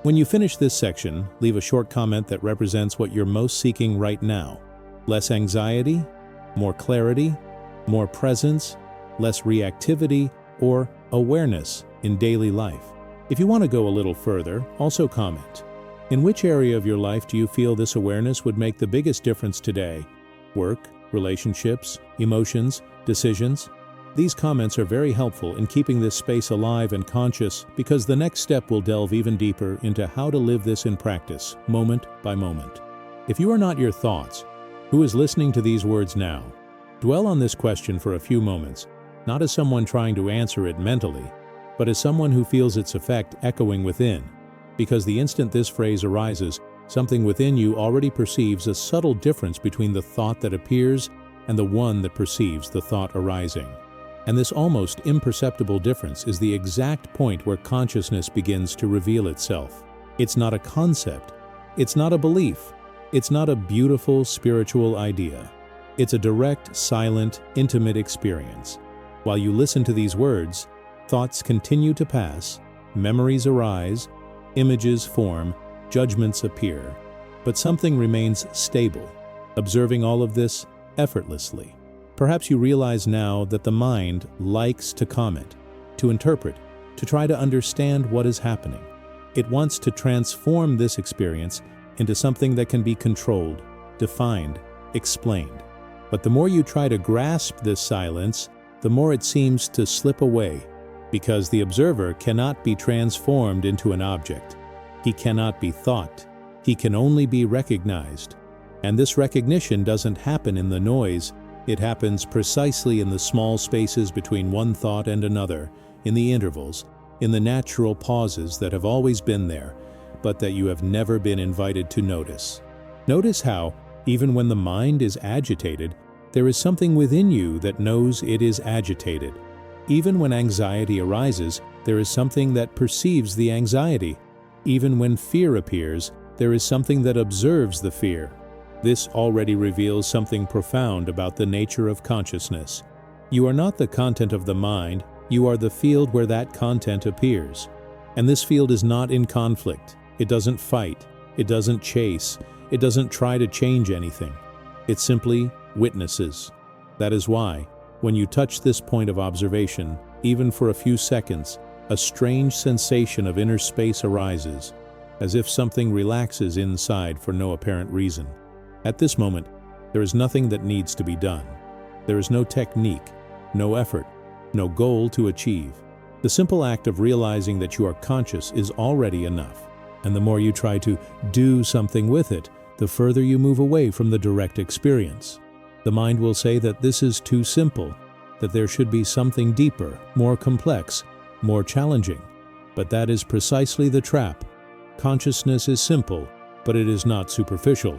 When you finish this section, leave a short comment that represents what you're most seeking right now. Less anxiety, more clarity, more presence, less reactivity, or awareness in daily life. If you want to go a little further, also comment. In which area of your life do you feel this awareness would make the biggest difference today? Work, relationships, emotions, decisions? These comments are very helpful in keeping this space alive and conscious, because the next step will delve even deeper into how to live this in practice, moment by moment. If you are not your thoughts, who is listening to these words now? Dwell on this question for a few moments, not as someone trying to answer it mentally, but as someone who feels its effect echoing within. Because the instant this phrase arises, something within you already perceives a subtle difference between the thought that appears and the one that perceives the thought arising. And this almost imperceptible difference is the exact point where consciousness begins to reveal itself. It's not a concept. It's not a belief. It's not a beautiful spiritual idea. It's a direct, silent, intimate experience. While you listen to these words, thoughts continue to pass, memories arise, images form, judgments appear. But something remains stable, observing all of this effortlessly. Perhaps you realize now that the mind likes to comment, to interpret, to try to understand what is happening. It wants to transform this experience into something that can be controlled, defined, explained. But the more you try to grasp this silence, the more it seems to slip away, because the observer cannot be transformed into an object. He cannot be thought. He can only be recognized. And this recognition doesn't happen in the noise. It happens precisely in the small spaces between one thought and another, in the intervals, in the natural pauses that have always been there, but that you have never been invited to notice. Notice how, even when the mind is agitated, there is something within you that knows it is agitated. Even when anxiety arises, there is something that perceives the anxiety. Even when fear appears, there is something that observes the fear. This already reveals something profound about the nature of consciousness. You are not the content of the mind, you are the field where that content appears. And this field is not in conflict. It doesn't fight. It doesn't chase. It doesn't try to change anything. It simply witnesses. That is why, when you touch this point of observation, even for a few seconds, a strange sensation of inner space arises, as if something relaxes inside for no apparent reason. At this moment, there is nothing that needs to be done. There is no technique, no effort, no goal to achieve. The simple act of realizing that you are conscious is already enough. And the more you try to do something with it, the further you move away from the direct experience. The mind will say that this is too simple, that there should be something deeper, more complex, more challenging. But that is precisely the trap. Consciousness is simple, but it is not superficial.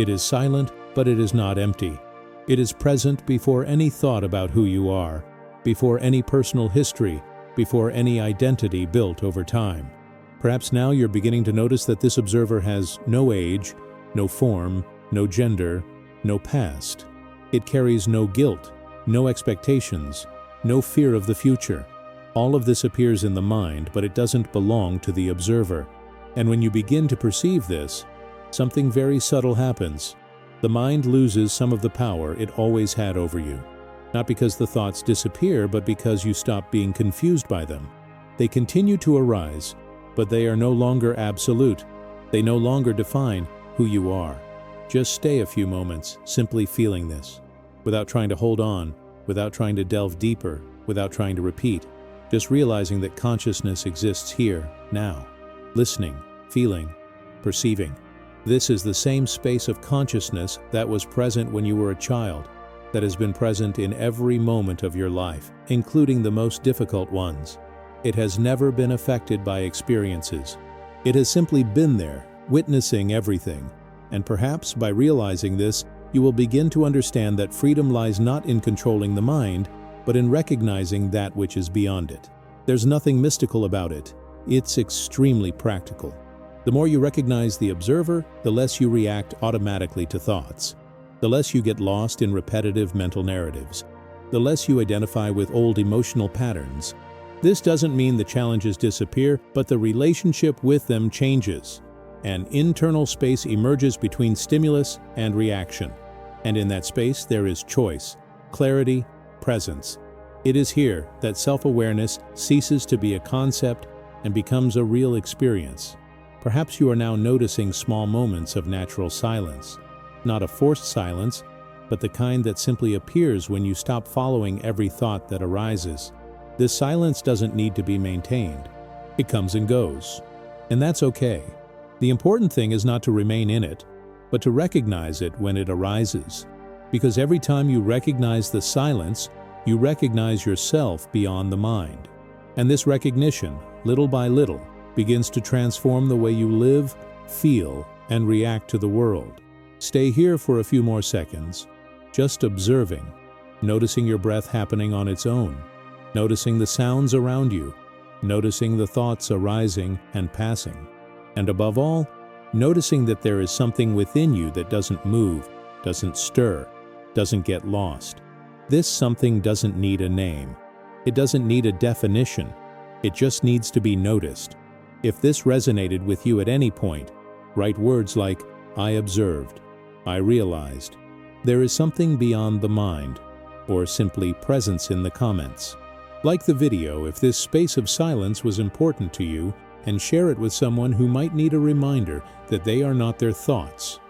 It is silent, but it is not empty. It is present before any thought about who you are, before any personal history, before any identity built over time. Perhaps now you're beginning to notice that this observer has no age, no form, no gender, no past. It carries no guilt, no expectations, no fear of the future. All of this appears in the mind, but it doesn't belong to the observer. And when you begin to perceive this, something very subtle happens. The mind loses some of the power it always had over you. Not because the thoughts disappear, but because you stop being confused by them. They continue to arise, but they are no longer absolute. They no longer define who you are. Just stay a few moments, simply feeling this, without trying to hold on, without trying to delve deeper, without trying to repeat. Just realizing that consciousness exists here, now. Listening, feeling, perceiving. This is the same space of consciousness that was present when you were a child, that has been present in every moment of your life, including the most difficult ones. It has never been affected by experiences. It has simply been there, witnessing everything. And perhaps by realizing this, you will begin to understand that freedom lies not in controlling the mind, but in recognizing that which is beyond it. There's nothing mystical about it. It's extremely practical. The more you recognize the observer, the less you react automatically to thoughts. The less you get lost in repetitive mental narratives. The less you identify with old emotional patterns. This doesn't mean the challenges disappear, but the relationship with them changes. An internal space emerges between stimulus and reaction. And in that space there is choice, clarity, presence. It is here that self-awareness ceases to be a concept and becomes a real experience. Perhaps you are now noticing small moments of natural silence. Not a forced silence, but the kind that simply appears when you stop following every thought that arises. This silence doesn't need to be maintained. It comes and goes. And that's okay. The important thing is not to remain in it, but to recognize it when it arises. Because every time you recognize the silence, you recognize yourself beyond the mind. And this recognition, little by little, begins to transform the way you live, feel, and react to the world. Stay here for a few more seconds, just observing, noticing your breath happening on its own, noticing the sounds around you, noticing the thoughts arising and passing, and above all, noticing that there is something within you that doesn't move, doesn't stir, doesn't get lost. This something doesn't need a name. It doesn't need a definition. It just needs to be noticed. If this resonated with you at any point, write words like, I observed, I realized, there is something beyond the mind, or simply presence in the comments. Like the video if this space of silence was important to you, and share it with someone who might need a reminder that they are not their thoughts,